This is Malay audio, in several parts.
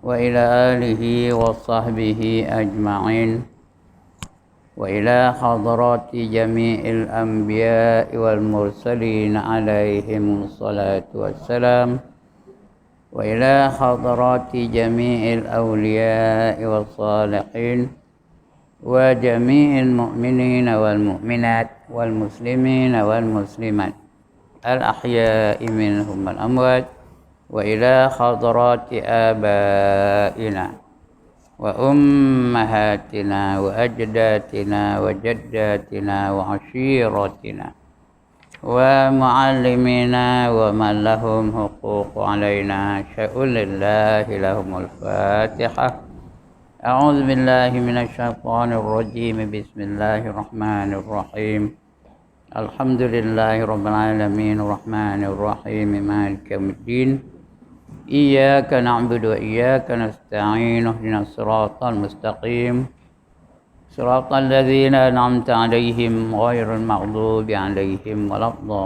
وإلى آله وصحبه أجمعين وإلى حضرات جميع الأنبياء والمرسلين عليهم الصلاة والسلام وإلى حضرات جميع الأولياء والصالحين وجميع المؤمنين والمؤمنات والمسلمين والمسلمات الأحياء منهم والأموات وإلى حضرات آبائنا وأمهاتنا وأجدادنا وجداتنا وعشيرتنا ومعلمينا ومن لهم حقوق علينا شأن الله لهم الفاتحة. أعوذ بالله من الشيطان الرجيم. بسم الله الرحمن الرحيم. الحمد لله رب العالمين الرحمن الرحيم مالك يوم الدين. إياك نعبد وإياك نستعين. اهدنا الصراط المستقيم صراط الذين أنعمت عليهم غير المغضوب عليهم ولا الضالين.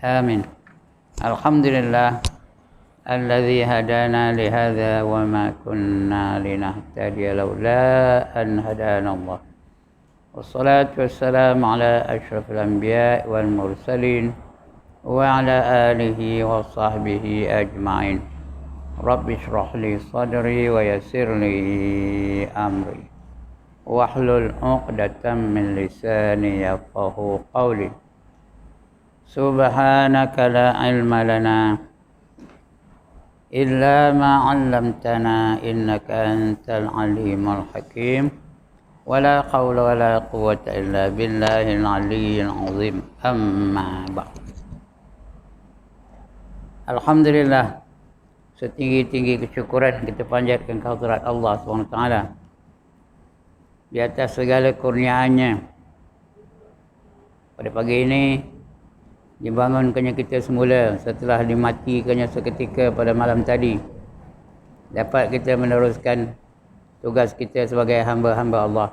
آمين. الحمد لله الذي هدانا لهذا وما كنا لنهتدي لولا أن هدانا الله. والصلاة والسلام على أشرف الأنبياء والمرسلين وعلى آله وصحبه أجمعين. رب اشرح لي صدري ويسر لي أمري واحلل عقدة من لساني يفقه قولي. سبحانك لا علم لنا إلا ما علمتنا إنك أنت العليم الحكيم. ولا حول ولا قوة إلا بالله العلي العظيم. أما بعد. Alhamdulillah, setinggi-tinggi kesyukuran kita panjatkan kehadirat Allah SWT di atas segala kurniaannya. Pada pagi ini dibangunkannya kita semula setelah dimatikannya seketika pada malam tadi, dapat kita meneruskan tugas kita sebagai hamba-hamba Allah,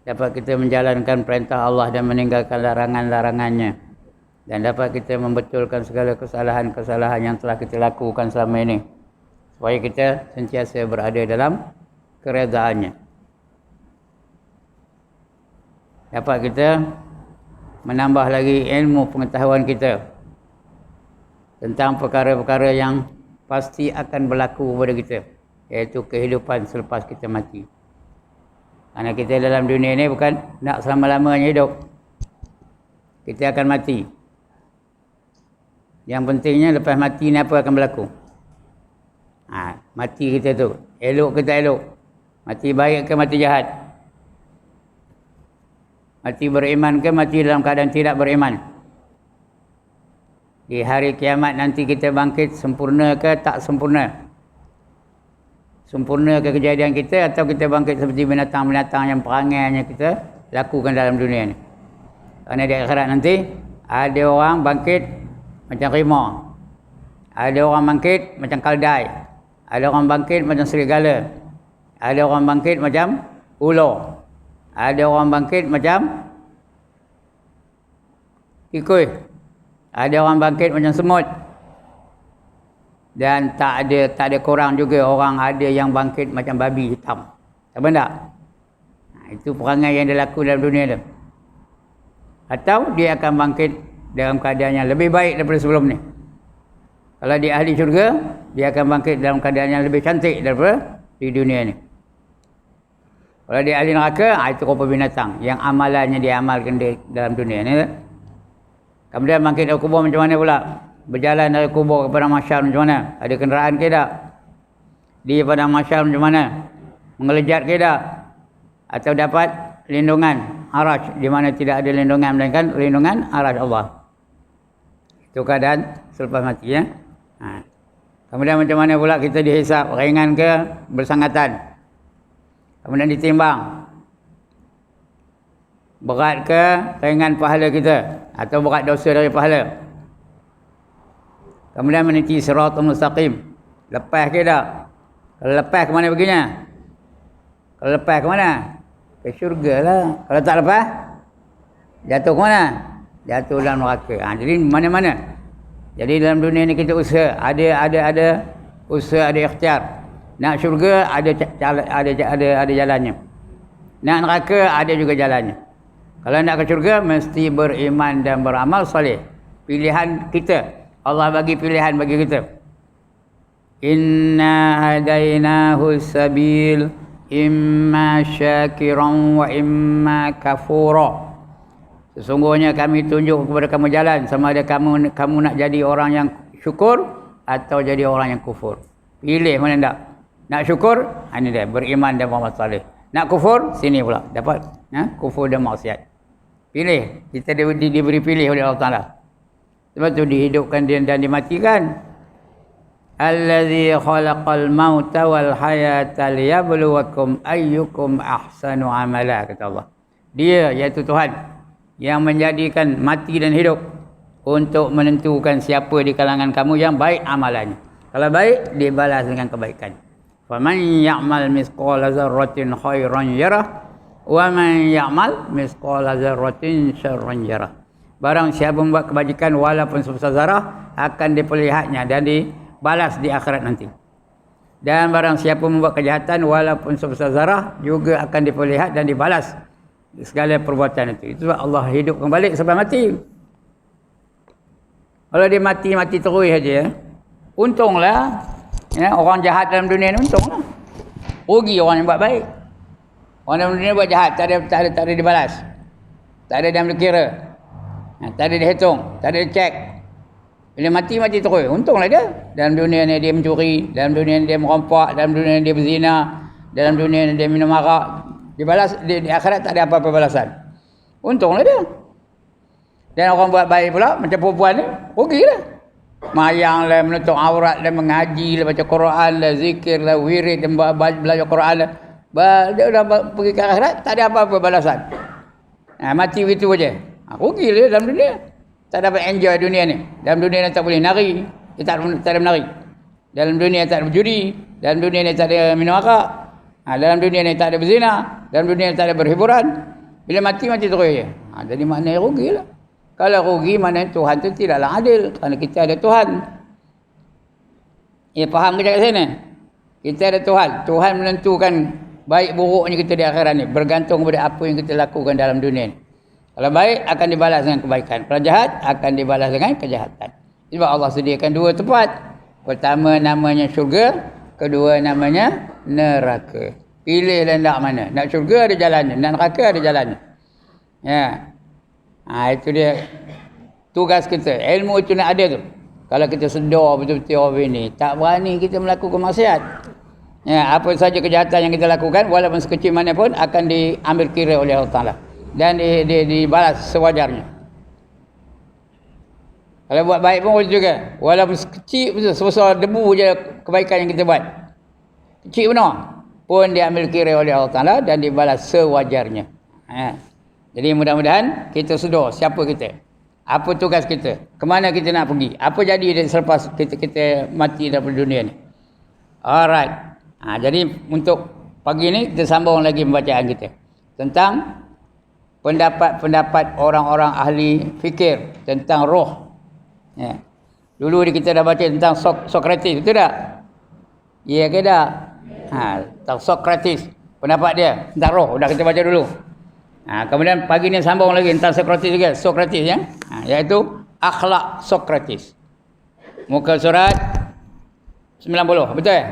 dapat kita menjalankan perintah Allah dan meninggalkan larangan-larangannya, dan dapat kita membetulkan segala kesalahan-kesalahan yang telah kita lakukan selama ini, supaya kita sentiasa berada dalam keredaannya. Dapat kita menambah lagi ilmu pengetahuan kita tentang perkara-perkara yang pasti akan berlaku kepada kita, iaitu kehidupan selepas kita mati. Kerana kita dalam dunia ini bukan nak selama-lamanya hidup. Kita akan mati. Yang pentingnya lepas mati ni apa akan berlaku? Mati kita tu, elok ke tak elok? Mati baik ke mati jahat? Mati beriman ke mati dalam keadaan tidak beriman? Di hari kiamat nanti kita bangkit sempurna ke tak sempurna? Sempurna ke kejadian kita, atau kita bangkit seperti binatang-binatang yang perangainya kita lakukan dalam dunia ni? Kerana di akhirat nanti ada orang bangkit macam rimau, ada orang bangkit macam kaldai, ada orang bangkit macam serigala, ada orang bangkit macam ular, ada orang bangkit macam tikui, ada orang bangkit macam semut, dan tak ada kurang juga orang ada yang bangkit macam babi hitam. Tak benda? Itu perangai yang berlaku dalam dunia tu. Atau dia akan bangkit dalam keadaan yang lebih baik daripada sebelum ni. Kalau dia ahli syurga, dia akan bangkit dalam keadaan yang lebih cantik daripada di dunia ni. Kalau dia ahli neraka, itu rupa binatang yang amalannya dia amalkan di dalam dunia ni. Kemudian bangkit dari kubur macam mana pula? Berjalan dari kubur kepada mahsyar macam mana? Ada kenderaan ke tak? Di padang mahsyar macam mana? Mengelejat ke tak? Atau dapat lindungan arasy, di mana tidak ada lindungan melainkan lindungan arasy Allah. Itu keadaan selepas mati, ya. Kemudian macam mana pula kita dihisap, ringan ke bersangatan? Kemudian ditimbang, berat ke ringan pahala kita, atau berat dosa dari pahala. Kemudian meniti siratal mustaqim, lepas ke tak? Kalau lepas ke mana perginya? Kalau lepas ke mana? Ke syurga lah. Kalau tak lepas, jatuh ke mana? jatuh dalam neraka. Jadi mana-mana. Jadi dalam dunia ni kita usaha, ada usaha, ada ikhtiar. Nak syurga ada jalannya. Nak neraka ada juga jalannya. Kalau nak ke syurga mesti beriman dan beramal soleh. Pilihan kita. Allah bagi pilihan bagi kita. Inna hadainahu sabil imma syakiran wa imma kafura. Sesungguhnya kami tunjuk kepada kamu jalan, sama ada kamu nak jadi orang yang syukur atau jadi orang yang kufur. Pilih mana nak. Nak syukur, ini dia, beriman dan beramal soleh. Nak kufur, sini pula dapat kufur dan maksiat. Pilih, kita diberi pilih oleh Allah Taala. Sebab tu dihidupkan dan dimatikan. Allazi khalaqal mauta wal hayata liyabluwakum ayyukum ahsanu amala, kata Allah. Dia iaitu Tuhan yang menjadikan mati dan hidup untuk menentukan siapa di kalangan kamu yang baik amalannya. Kalau baik, dibalas dengan kebaikan. Faman ya'mal mithqala dzarratin khairan yarah wa man ya'mal mithqala dzarratin syarran yarah. Barang siapa membuat kebajikan walaupun sebesar zarah akan diperlihatnya dan dibalas di akhirat nanti. Dan barang siapa membuat kejahatan walaupun sebesar zarah juga akan diperlihat dan dibalas segala perbuatan itu. Itu sebab Allah hidupkan balik sampai mati. Kalau dia mati terus saja, untunglah. Orang jahat dalam dunia ni untunglah. Rugi orang yang buat baik. Orang dalam dunia buat jahat, tak ada dibalas. Tak ada dalam dikira. Tak ada dihitung, tak ada dicek. Bila mati terus. Untunglah dia. Dalam dunia ni dia mencuri, dalam dunia ni dia merompak, dalam dunia ni dia berzina, dalam dunia ni dia minum arak. Dibalas di akhirat tak ada apa-apa balasan. Untunglah dia. Dan orang buat baik pula macam perempuan ni, rugilah. Mayanglah, menutup aurat dan mengaji lah, baca Quran lah, zikir lah, wirid dan belajar Quran lah. Dia dah pergi ke akhirat, tak ada apa-apa balasan. Mati begitu saja. Rugi dia dalam dunia. Tak dapat enjoy dunia ni. Dalam dunia ni tak boleh nari. Dia tak ada menari. Dalam dunia ni tak ada berjudi. Dalam dunia ni tak ada minum arak. Dalam dunia ni tak ada berzina. Dalam dunia ni tak ada berhiburan. Bila mati terus je. Jadi maknanya rugilah. Kalau rugi, maknanya Tuhan tu tidaklah adil. Kerana kita ada Tuhan. Faham ke kat sana? Kita ada Tuhan. Tuhan menentukan baik buruknya kita di akhirat ni. Bergantung pada apa yang kita lakukan dalam dunia ni. Kalau baik, akan dibalas dengan kebaikan. Kalau jahat, akan dibalas dengan kejahatan. Sebab Allah sediakan dua tempat. Pertama namanya syurga. Kedua namanya neraka. Pilihlah nak mana. Nak syurga ada jalannya. Nak neraka ada jalannya. Ya. Itu dia tugas kita. Ilmu itu nak ada tu. Kalau kita sedar betul-betul orang ini, tak berani kita melakukan maksiat. Ya, apa saja kejahatan yang kita lakukan, walaupun sekecil mana pun, akan diambil kira oleh Allah Ta'ala. Dan dibalas sewajarnya. Kalau buat baik pun boleh juga. Walaupun kecil betul, sebesar debu je kebaikan yang kita buat. Kecil benar. Pun diambil kira oleh Allah Ta'ala dan dibalas sewajarnya. Jadi mudah-mudahan kita sedar siapa kita. Apa tugas kita. Kemana kita nak pergi. Apa jadi selepas kita mati dalam dunia ni. Alright. Jadi untuk pagi ni kita sambung lagi pembacaan kita. Tentang pendapat-pendapat orang-orang ahli fikir tentang roh. Ya. Dulu kita dah baca tentang Sokrates, betul tak? Ya ke tak? Tentang Sokrates. Pendapat dia tentang roh, dah kita baca dulu. Kemudian pagi ni sambung lagi tentang Sokrates juga. Sokrates ya. Iaitu akhlak Sokrates. Muka surat 90, betul ya?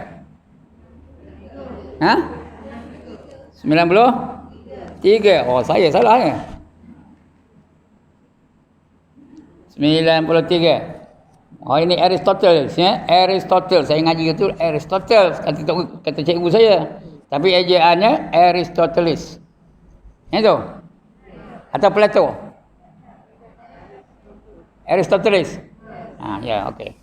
93. Oh, saya salah ya. 93. Oh, ini Aristoteles ya. Aristoteles. Saya ngaji itu Aristoteles kata cikgu saya. Tapi ejaannya Aristoteles. Itu. Atau Plato. Aristoteles. Ya, okey.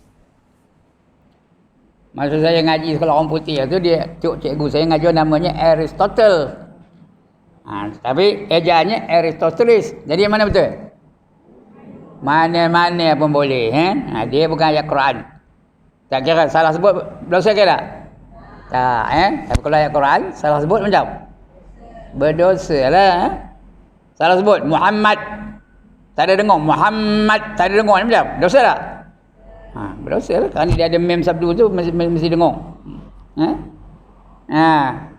Masa saya ngaji sekolah orang putih tu, dia cikgu saya ngajar namanya Aristotle. Tapi ejaannya Aristoteles. Jadi yang mana betul? Mana-mana pun boleh. Dia bukan ayat Quran. Tak kira salah sebut dosa ke tak? Tak. Tapi kalau ayat Quran salah sebut macam berdosa lah. Salah sebut Muhammad. Tak ada dengung. Muhammad tak ada dengung. Ni macam dosa tak? Berdosa lah. Kerana dia ada mem sabdu tu mesti dengung.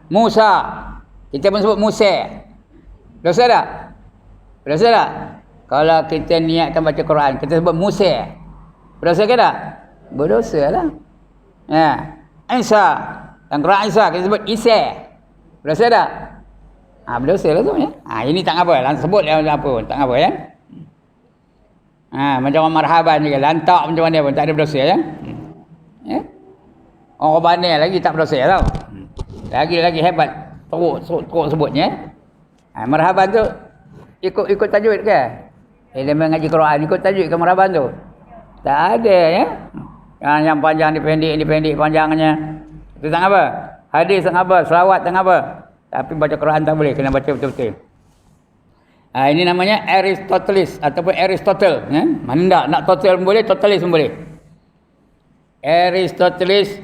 Musa. Kita pun sebut Musa. Dosa tak? Berdosa tak? Kalau kita niatkan baca Quran, kita sebut Musa. Berdosa ke tak? Berdosa lah. Isa. Dan Quran Isa, kita sebut Isa. Berdosa tak? Berdosa lah tu ya. Ini tak apa. Langsung sebut dia apa pun. Tak apa ya. Macam orang marhaban juga. Lantak macam mana pun. Tak ada berdosa ya. Orang Banil lagi tak berdosa tau. Lagi hebat. Teruk sebutnya. Marhaban tu ikut tajwid ke? Dia mengaji Quran ikut tajwid ke marhaban tu? Tak ada ya. Yang panjang dipendek panjangnya. Itu tak apa. Hadis tak apa, selawat tak apa. Tapi baca Quran tak boleh, kena baca betul-betul. Ini namanya Aristoteles ataupun Aristotle ya. Mana nak total pun boleh, totalis pun boleh. Aristoteles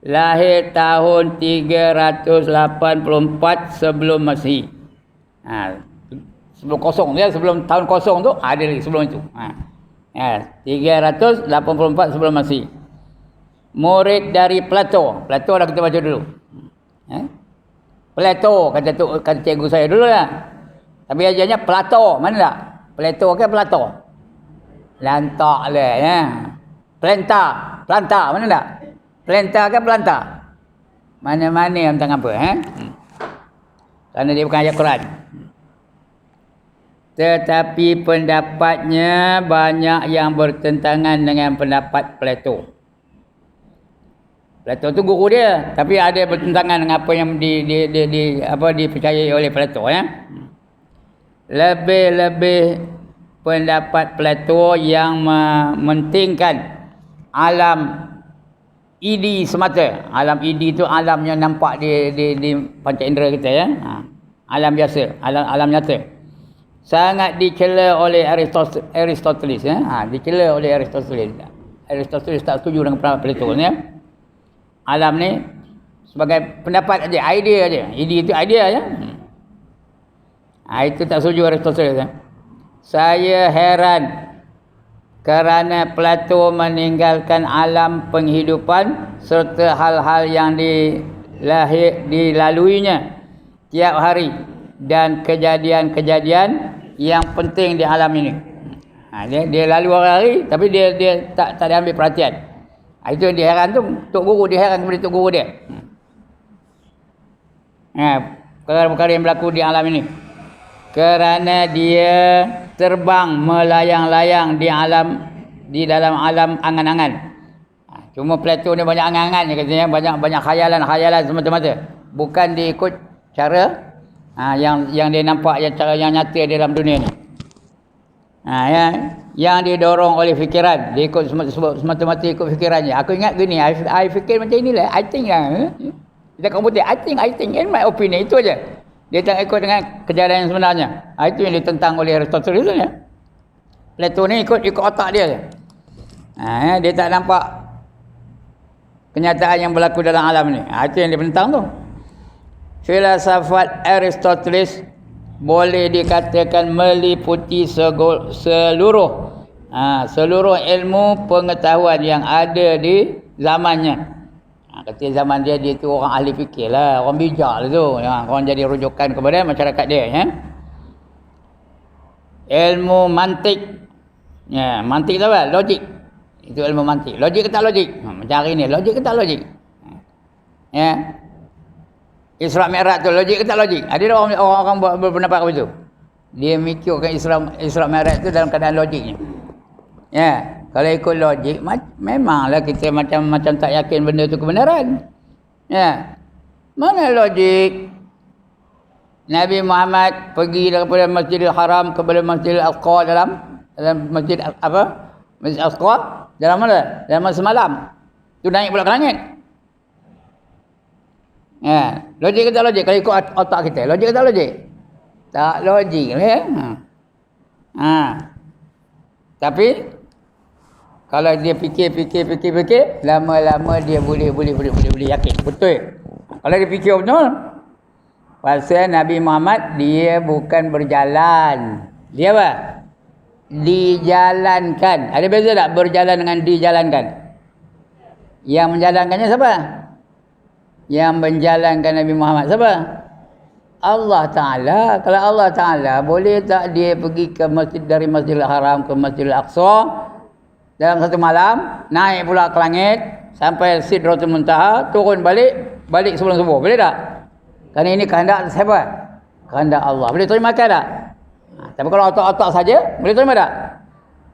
lahir tahun 384 sebelum Masihi. Sebelum kosong dia, sebelum tahun kosong tu ada lagi sebelum itu. 384 sebelum Masihi. Murid dari Plato. Plato dah kita baca dulu. Plato kata cikgu saya dulu lah. Tapi ajarnya Plato, mana tak? Plato ke Plato? Lantak lah ya. Planta, mana tak? Planta ke planta? Mana-mana tentang apa Kerana dia bukan ayat Quran. Tetapi pendapatnya banyak yang bertentangan dengan pendapat Plato. Plato tu guru dia, tapi ada bertentangan dengan apa yang dipercayai oleh Plato ya. Lebih pendapat Plato yang mementingkan alam idi semata. Alam idi tu alam yang nampak di panca indera kita ya. Alam biasa, alam nyata. Sangat dicela oleh Aristoteles ya. Dicela oleh Aristoteles. Aristoteles tak setuju dengan pendapat Plato ya. Alam ni sebagai pendapat aja, idea aja. Idi itu idea ya. Itu tak setuju Aristoteles ya. Saya heran kerana Plato meninggalkan alam penghidupan serta hal-hal yang dilaluinya tiap hari dan kejadian-kejadian yang penting di alam ini. Dia lalu hari tapi dia tak ada ambil perhatian. Itu yang dia heran tu, Tok Guru dia heran kepada Tok Guru dia. Perkara-perkara yang berlaku di alam ini. Kerana dia terbang melayang-layang di dalam alam angan-angan. Cuma Plato ni banyak angan-angan ni katanya, banyak khayalan semata-mata. Bukan diikut cara yang dia nampak, yang cara yang nyata di dalam dunia ni. Yang didorong oleh fikiran, dia ikut semata-mata ikut fikirannya. Aku ingat gini, I fikir macam inilah, I think lah. Kita komputer, I think in my opinion, itu aja. Dia tak ikut dengan kejadian yang sebenarnya. Itu yang ditentang oleh Aristoteles tu ya. Plato ni ikut otak dia je. Dia tak nampak kenyataan yang berlaku dalam alam ni. Itu yang dia penentang tu. Filsafat Aristoteles boleh dikatakan meliputi seluruh ilmu pengetahuan yang ada di zamannya. Ketika zaman dia tu orang ahli fikir lah, orang bijak lah tu. Orang jadi rujukan kepada masyarakat dia ya. Ilmu mantik. Mantik tu apa? Logik. Itu ilmu mantik. Logik ke tak logik? Macam hari ni, logik ke tak logik? Isra Mi'raj tu logik ke tak logik? Ada orang berpendapat begitu. Dia mikirkan Isra Mi'raj tu dalam keadaan logiknya. Kalau ikut logik, memanglah kita macam tak yakin benda tu kebenaran. Mana logik? Nabi Muhammad pergi daripada Masjidil Haram kepada Masjidil Aqsa dalam masjid apa? Masjid Aqsa dalam mana? Dalam semalam. Tu naik pula ke langit. Logik ke tak logik? Kalau ikut otak kita, logik ke tak logik? Tak logik ya. Tapi kalau dia fikir, lama-lama dia boleh yakin. Betul. Kalau dia fikir betul, pasal Nabi Muhammad dia bukan berjalan. Dia apa? dijalankan. Ada beza tak berjalan dengan dijalankan? Yang menjalankannya siapa? Yang menjalankan Nabi Muhammad siapa? Allah Ta'ala. Kalau Allah Ta'ala, boleh tak dia pergi ke masjid, dari Masjidil Haram ke Masjidil Aqsa dalam satu malam, naik pula ke langit sampai Sidratul Muntaha, turun balik sebelum subuh? Boleh tak? Kerana ini kehendak siapa? Kehendak Allah. Boleh terima tak? Tapi kalau otak-otak saja, boleh terima tak?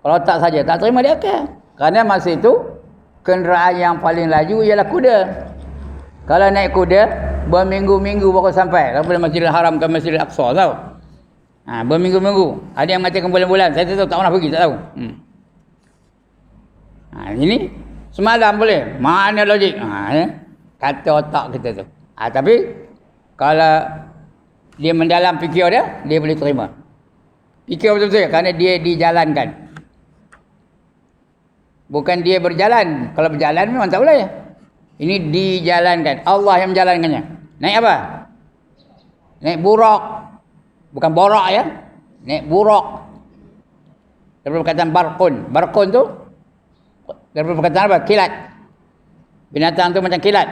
Kalau otak saja, tak terima dia akal. Kerana masa itu kenderaan yang paling laju ialah kuda. Kalau naik kuda, berminggu-minggu baru sampai daripada Masjidil Haram ke Masjidil Aqsa, tahu? Berminggu-minggu. Ada yang mengatakan bulan-bulan. Saya tak tahu, tak pernah pergi, tak tahu. Ini semalam boleh. Mana logik? Kata otak kita tu. Tapi kalau dia mendalam fikir dia boleh terima. Fikir betul-betul kerana dia dijalankan. Bukan dia berjalan. Kalau berjalan memang tak boleh. Ini dijalankan. Allah yang menjalankannya. Naik apa? Naik buraq. Bukan borak ya. Naik buraq. Daripada perkataan barqun. Barqun tu daripada perkataan apa? Kilat. Binatang tu macam kilat.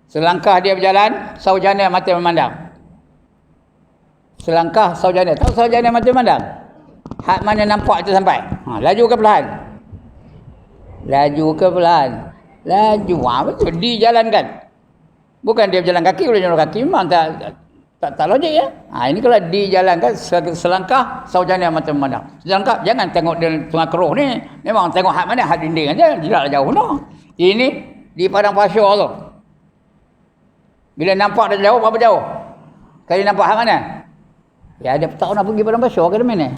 Selangkah dia berjalan, saujana mata memandang. Selangkah saujana. Tahu saujana mata memandang? Hak mana nampak itu sampai. Laju ke perlahan? Laju ke perlahan? Laju. Betul. Dijalankan. Bukan dia berjalan kaki, boleh jalan kaki. Memang tak logik ya. Ini kalau dijalankan, selangkah saujana mata memandang. Selangkah, jangan tengok dia tengah keruh ni. Memang tengok hak mana, hak dinding aja. Jelas jauh no. Ini di padang pasir tu. Bila nampak dari jauh, berapa jauh? Kali nampak hak mana? Ya, ada tak nak pergi padang pasir ke mana?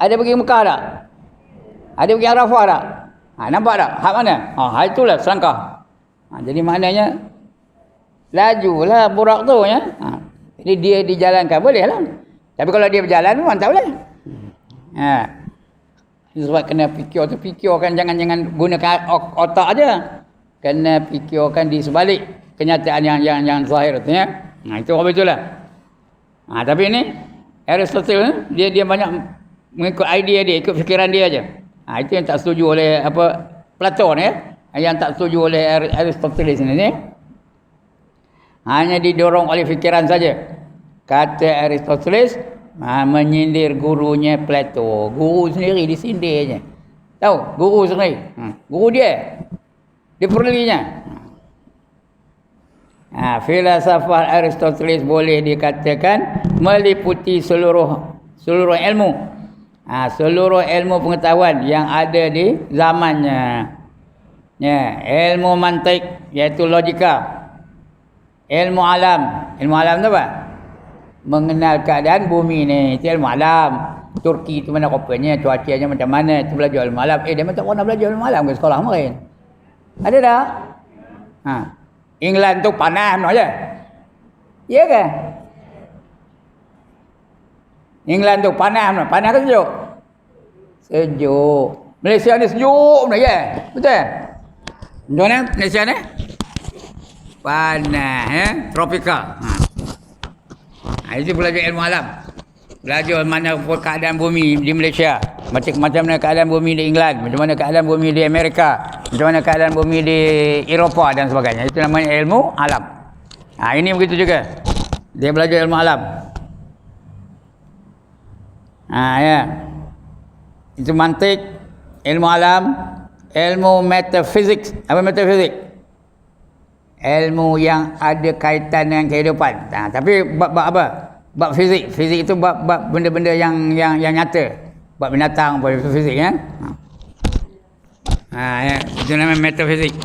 Ada pergi Mekah tak? Ada pergi Arafah tak? Nampak tak? Hak mana? Itulah selangkah. Jadi maknanya lajulah burak tu ya. Jadi dia dijalankan, boleh lah. Tapi kalau dia berjalan memang tak boleh. Sebab kena fikirkan, jangan gunakan otak aja. Kena fikirkan di sebalik kenyataan yang zahir tu ya. Itu betul lah. Tapi ini Aristotle dia banyak mengikut idea dia, ikut fikiran dia aja. Itu yang tak setuju oleh Platon ya. Yang tak setuju oleh Aristoteles ini. Hanya didorong oleh fikiran saja. Kata Aristoteles menyindir gurunya Plato. Guru sendiri disindirnya. Tahu? Guru sendiri. Guru dia. Dia perlinya. Filsafat Aristoteles boleh dikatakan meliputi seluruh ilmu. Seluruh ilmu pengetahuan yang ada di zamannya. Ya, ilmu mantik iaitu logika. Ilmu alam. Ilmu alam tu apa? Mengenal keadaan bumi ni. Itu ilmu alam. Turki tu mana rupanya, cuacanya macam mana, itu belajar ilmu alam. Dia memang tak pernah belajar ilmu alam ke sekolah kemarin. Ada tak? England tu panas no je. Ya ke? England tu panas no. Panas ke sejuk? Sejuk. Malaysia ni sejuk no je. Betul? Macam mana Malaysia ni? Panas ya, tropikal. Itu belajar ilmu alam. Belajar mana keadaan bumi di Malaysia, macam mana keadaan bumi di England, macam mana keadaan bumi di Amerika, macam mana keadaan bumi di Eropah dan sebagainya. Itu namanya ilmu alam. Ini begitu juga. Dia belajar ilmu alam. Ya. Itu mantik, ilmu alam, ilmu metafisik. Apa metafisik? Ilmu yang ada kaitan dengan kehidupan. Tapi bab apa? Bab fizik. Fizik itu bab benda-benda yang nyata. Bab binatang, bab fizik ya. Ya, itu namanya metafisik.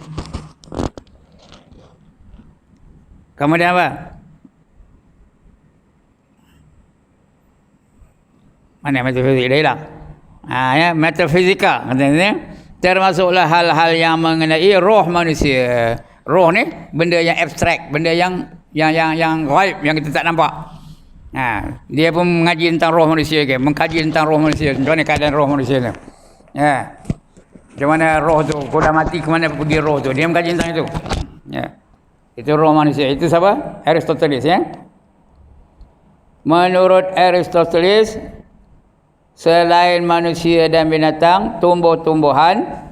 Kemudian apa? Mana metafisik dah hilang. Ya, metafizika katanya termasuklah hal-hal yang mengenai roh manusia. Roh ni benda yang abstrak, benda yang gaib yang kita tak nampak. Dia pun mengaji tentang roh manusia ke, mengkaji tentang roh manusia, macam mana keadaan roh manusia tu. Ya. Macam mana roh tu, kau dah mati ke mana pergi roh tu. Dia mengkaji tentang itu. Ya. Itu roh manusia. Itu siapa? Aristoteles ya. menurut Aristoteles, selain manusia dan binatang, tumbuh-tumbuhan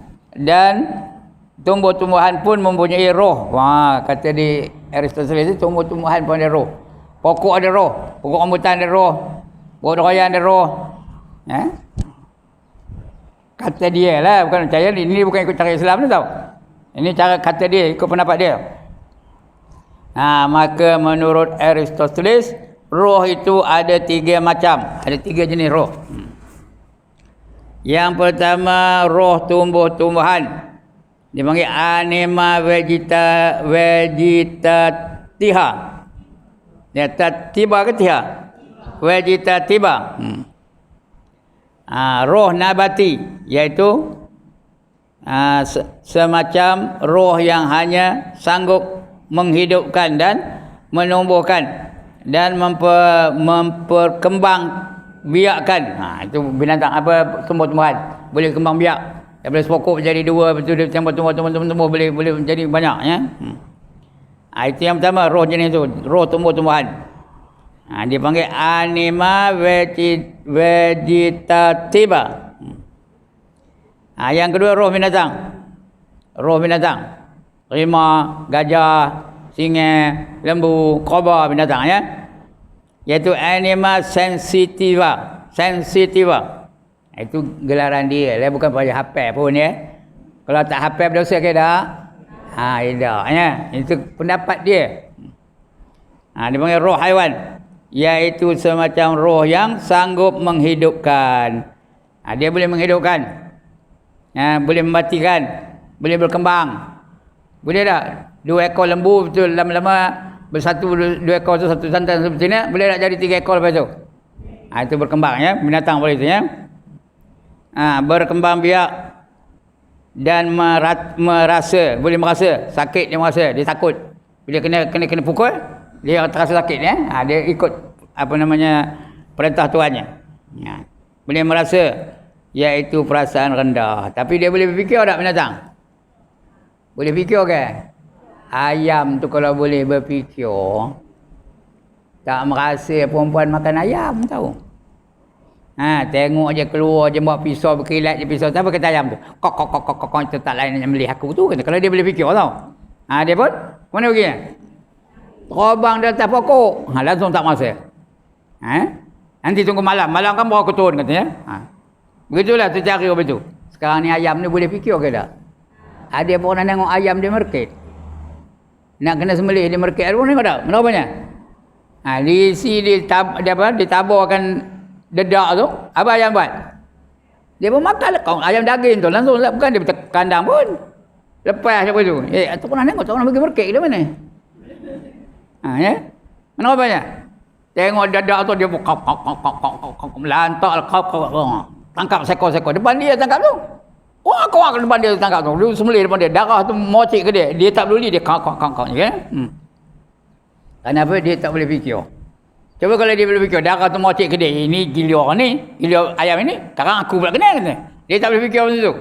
pun mempunyai roh. Kata di Aristoteles itu tumbuh-tumbuhan pun ada roh. Pokok ada roh, pokok rambutan ada roh, pokok durian ada roh. Kata dia lah, bukan percaya. Ini bukan ikut cara Islam tu tau. Ini cara kata dia, ikut pendapat dia. Maka menurut Aristoteles, roh itu ada 3 macam. Ada 3 jenis roh. Yang pertama, roh tumbuh-tumbuhan. Dipanggil anima vegetatiha. Ya, tiba ke tiha? Vegetativa. Roh nabati, iaitu semacam roh yang hanya sanggup menghidupkan dan menumbuhkan dan memperkembang biakkan. Itu binatang apa, tumbuh-tumbuhan boleh kembang biak. Daripada sepokok jadi 2, betul dia tumbuh boleh menjadi banyak ya. Itu yang pertama, roh jenis itu, roh tumbuh-tumbuhan. Dia panggil anima vegetativa. Yang kedua, roh binatang. Roh binatang. Rimau, gajah, singa, lembu, kobra, binatang ya. Iaitu anima sensitiva. Sensitiva. Itu gelaran dia. Dia bukan pada hafal pun ya. Kalau tak hafal berdosa ke tak? Tidak ya. Itu pendapat dia. Dia panggil roh haiwan. Iaitu semacam roh yang sanggup menghidupkan. Dia boleh menghidupkan. Boleh mematikan. Boleh berkembang. Boleh tak? 2 ekor lembu betul lama-lama bersatu 2 ekor tu satu santan seperti ni, boleh tak jadi 3 ekor lepas tu? Itu berkembang ya, binatang boleh tu ya. Berkembang biak dan merasa, boleh merasa sakit, dia merasa, dia takut. Bila kena pukul, dia terasa sakit ya. Dia ikut apa namanya perintah tuannya. Boleh merasa, iaitu perasaan rendah. Tapi dia boleh berfikir tak binatang? Boleh fikir ke? Ayam tu kalau boleh berfikir, tak merasa perempuan makan ayam tahu. Tengok je keluar je bawa pisau berkilat je pisau. Siapa kata ayam tu? Kok itu tak lain yang melih aku tu. Kalau dia boleh fikir tau. Dia pun mana pergi? Terbang di atas pokok. Langsung tak merasa. Nanti tunggu malam. Malam kan bawa keturun katanya. Begitulah tu cara begitu. Sekarang ni ayam ni boleh fikir ke tak? Ada pun orang tengok ayam dia merkit. Nak kena sembelih dia merkit. Ada pun tengok tak? Kenapanya? Ditaburkan dedak tu. Apa ayam buat? Dia pun makan lah. Ayam daging tu langsung. Bukan dia kandang pun. Lepas siapa tu? Tu pernah tengok. Tak pernah pergi merkit ke mana? Ya? Kenapanya? Tengok dedak tu dia pun melantak. Tangkap sekor-sekor. Depan dia tangkap tu. Kau depan dia tangkap tu. Dia sembelih depan dia. Darah tu mocik ke dia. Dia tak peduli. Dia kau. Ya? Kenapa dia tak boleh fikir? Cuba kalau dia boleh fikir. Darah tu mocik ke dia. Ini gila ni. Gila ayam ini. Sekarang aku pula kena. Dia tak boleh fikir macam tu.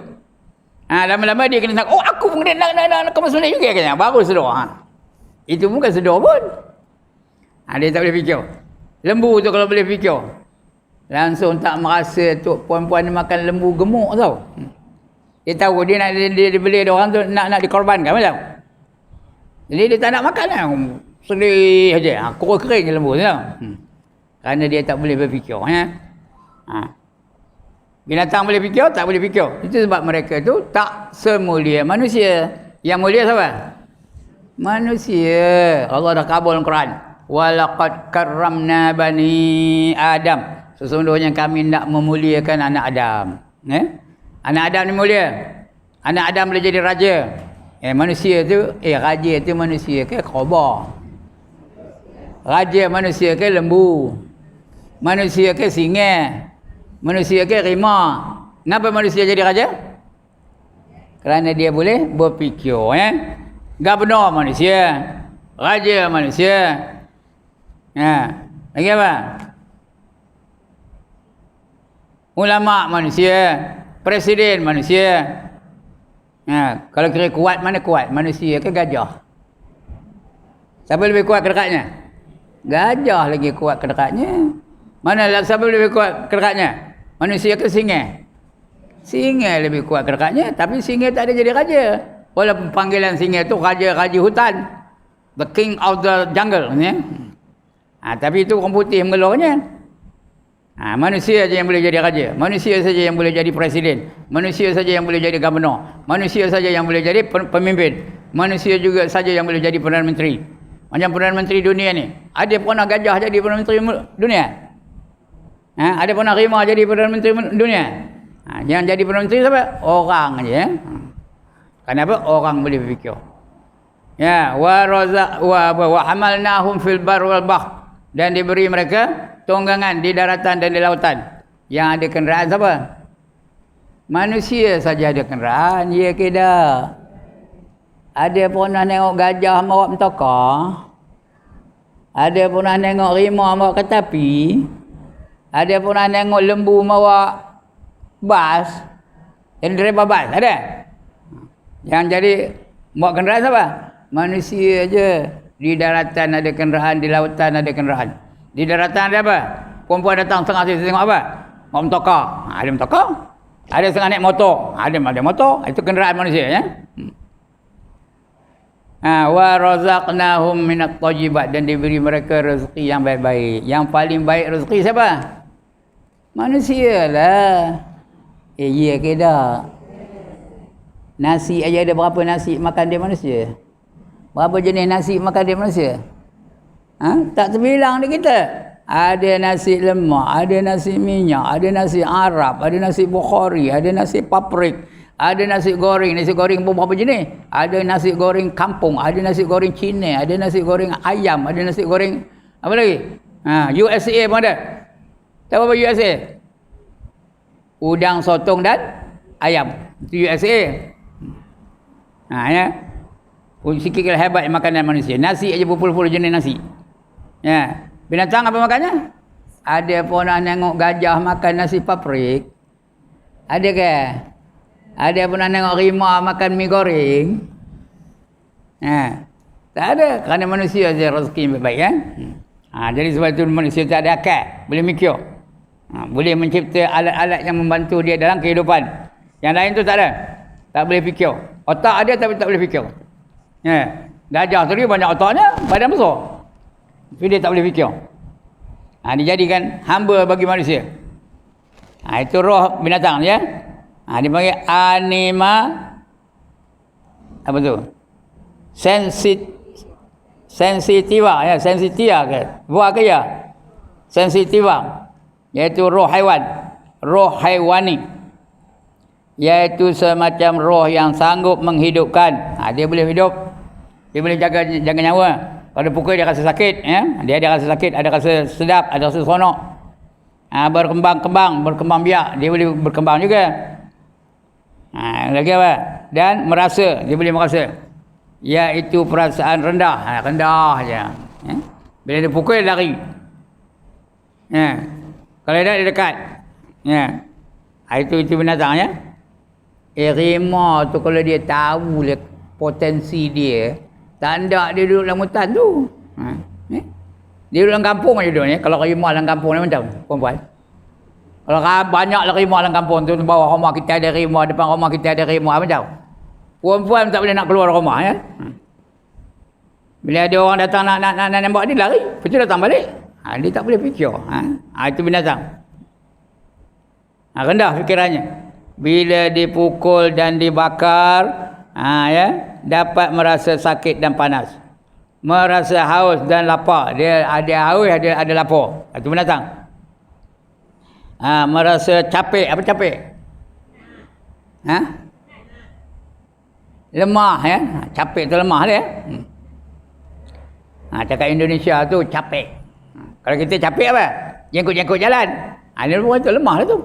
Lama-lama dia kena tangkap. Aku pun kena nak kau sembelih juga. Kena. Baru sedar. Itu bukan sedar pun. Dia tak boleh fikir. Lembu tu kalau boleh fikir. Langsung tak merasa tu puan-puan makan lembu gemuk tau. Dia tahu dia nak dia beli ada orang tu nak dikorbankan macam. Jadi dia tak nak makan lah. Sedih aja. Kurang kering je lembu tu. Kerana dia tak boleh berfikir ya. Binatang boleh fikir, tak boleh fikir. Itu sebab mereka tu tak semulia manusia. Yang mulia siapa? Manusia. Allah dah kabul Al-Quran. Walaqad karramna bani Adam. Sesungguhnya kami nak memuliakan anak Adam. Anak Adam ni mulia. Anak Adam boleh jadi raja. Manusia tu, raja tu manusia ke kobra? Raja manusia ke lembu? Manusia ke singa? Manusia ke rimau? Kenapa manusia jadi raja? Kerana dia boleh berfikir. Gubernur manusia. Raja manusia. Lagi apa? Ulama manusia. Presiden manusia. Kalau kira kuat, mana kuat? Manusia ke gajah? Siapa lebih kuat kedekatnya? Gajah lagi kuat kedekatnya. Mana siapa lebih kuat kedekatnya? Manusia ke singa? Singa lebih kuat kedekatnya, tapi singa tak ada jadi raja. Walaupun panggilan singa tu raja-raja hutan. The king of the jungle. Ya? Tapi itu orang putih mengeluarnya. Manusia saja yang boleh jadi raja. Manusia saja yang boleh jadi presiden. Manusia saja yang boleh jadi gubernur. Manusia saja yang boleh jadi pemimpin. Manusia juga saja yang boleh jadi Perdana Menteri. Macam Perdana Menteri dunia ni. Ada pernah gajah jadi Perdana Menteri dunia? Ada pernah rimau jadi Perdana Menteri dunia? Yang jadi Perdana Menteri siapa? Orang aja. Ya? Kenapa? Orang boleh berfikir. Ya, wa hamalnahum fil bar wal bahr, dan diberi mereka tunggangan di daratan dan di lautan. Yang ada kenderaan siapa? Manusia saja ada kenderaan, ya ke dah. Ada pernah tengok gajah bawa mentokar? Ada pernah tengok rimau bawa ketapi? Ada pernah tengok lembu bawa bas? Yang driver bas, ada? Yang jadi bawa kenderaan siapa? Manusia aja. Di daratan ada kenderaan, di lautan ada kenderaan. Di daratan ada apa? Perempuan datang tengah situ tengok apa? Bawa mentokar. Ada mentokar. Ada setengah naik motor. Ada motor. Itu kenderaan manusia ya. Wa razaqnahum minat thajibat, dan diberi mereka rezeki yang baik-baik. Yang paling baik rezeki siapa? Manusia lah. Ya ke dah. Nasi aja ada berapa nasi makan dia manusia? Berapa jenis nasi makan dia manusia? Tak terbilang di kita. Ada nasi lemak, ada nasi minyak, ada nasi Arab, ada nasi Bukhari, ada nasi paprik, ada nasi goreng. Nasi goreng pun berapa jenis? Ada nasi goreng kampung, ada nasi goreng Cina, ada nasi goreng ayam, ada nasi goreng apa lagi? USA pun ada. Tahu apa USA? Udang, sotong dan ayam. Itu USA. Ya. Sikit hebat makanan manusia. Nasi aja berpuluh-puluh jenis nasi. Ya. Binatang apa makannya? Ada pernah tengok gajah makan nasi paprik? Ada ke? Ada pernah tengok rimau makan mi goreng? Tak ada. Kerana manusia saja rezeki baik ya. Jadi sebab itu manusia tak ada akal, boleh mikir. Boleh mencipta alat-alat yang membantu dia dalam kehidupan. Yang lain tu tak ada. Tak boleh fikir. Otak ada tapi tak boleh fikir. Ya. Gajah tadi banyak otaknya, badan besar. Tapi dia tak boleh fikir. Dijadikan hamba bagi manusia. Itu roh binatang ya. Dia panggil anima apa tu? Sensitiva ya, sensitiva ke? Buat ke ya? Sensitiva. Iaitu roh haiwan. Roh haiwani. Iaitu semacam roh yang sanggup menghidupkan. Dia boleh hidup. Dia boleh jaga nyawa. Kalau pukul dia rasa sakit, ya. Dia ada rasa sakit, ada rasa sedap, ada rasa seronok. Berkembang biak, dia boleh berkembang juga. Lagi apa? Dan merasa, dia boleh merasa. Iaitu perasaan rendah, rendah aja. Ya. Bila dia pukul dia lari. Ya. Kalau dia dekat. Ya. Itu binatang ya. Rimau tu kalau dia tahu potensi dia, tanda dia duduk dalam hutan tu. Dia duduk dalam kampung aja duduk ni. Kalau rimau dalam kampung ni macam perempuan. Kalau banyak rimau dalam kampung tu, bawah rumah kita ada rimau, depan rumah kita ada rimau, macam perempuan tak boleh nak keluar rumah ya. Bila ada orang datang nak nampak dia lari, lepas tu datang balik. Dia tak boleh fikir. Itu binatang. Rendah fikirannya. Bila dipukul dan dibakar, ya, dapat merasa sakit dan panas. Merasa haus dan lapar. Dia ada haus, ada lapar. Itu binatang. Merasa capek. Apa capek? Lemah ya. Capek tu lemah dia. Cakap Indonesia tu capek. Kalau kita capek apa? Jengkut-jengkut jalan. Dia tu lemah lah tu.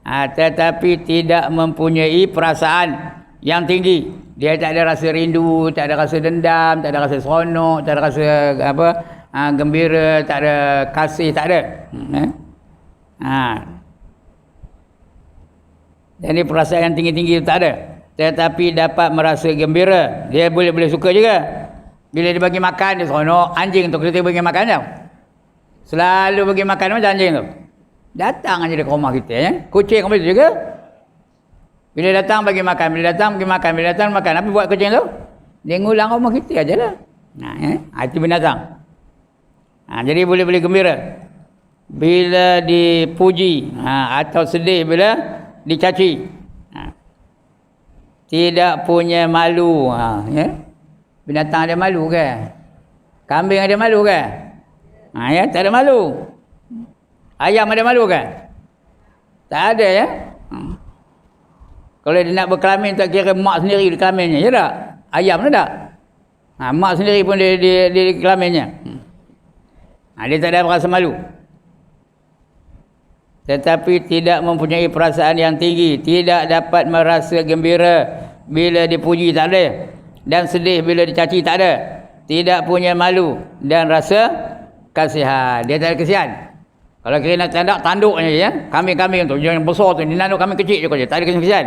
Tetapi tidak mempunyai perasaan yang tinggi. Dia tak ada rasa rindu, tak ada rasa dendam, tak ada rasa seronok, tak ada rasa apa, gembira, tak ada kasih, tak ada. Jadi perasaan yang tinggi-tinggi itu tak ada. Tetapi dapat merasa gembira. Dia boleh suka juga. Bila dia bagi makan, dia seronok. Anjing tu kita bagi makan tau. Selalu bagi makan macam anjing tu. Datang aja dia ke rumah kita. Ya? Kucing pun itu juga. Bila datang bagi makan, bila datang bagi makan, bila datang makan. Apa buat kucing tu? Dia ngulang rumah kita aja lah. Itu binatang. Jadi boleh gembira. Bila dipuji atau sedih bila dicaci. Tidak punya malu. Ya? Binatang ada malu ke? Kambing ada malu ke? Ya, tak ada malu. Ayam ada malu ke? Tak ada ya. Kalau dia nak berkelamin tak kira mak sendiri di kelaminnya, ya tak? Ayam tu tak? Mak sendiri pun di kelaminnya. Dia tak ada rasa malu. Tetapi tidak mempunyai perasaan yang tinggi, tidak dapat merasa gembira bila dipuji, tak ada. Dan sedih bila dicaci, tak ada. Tidak punya malu dan rasa kasihan. Dia tak ada kasihan. Kalau kira nak tanduknya ya, kambing-kambing tu yang besar tu, dia nanduk kambing kecil je, tak ada kasihan.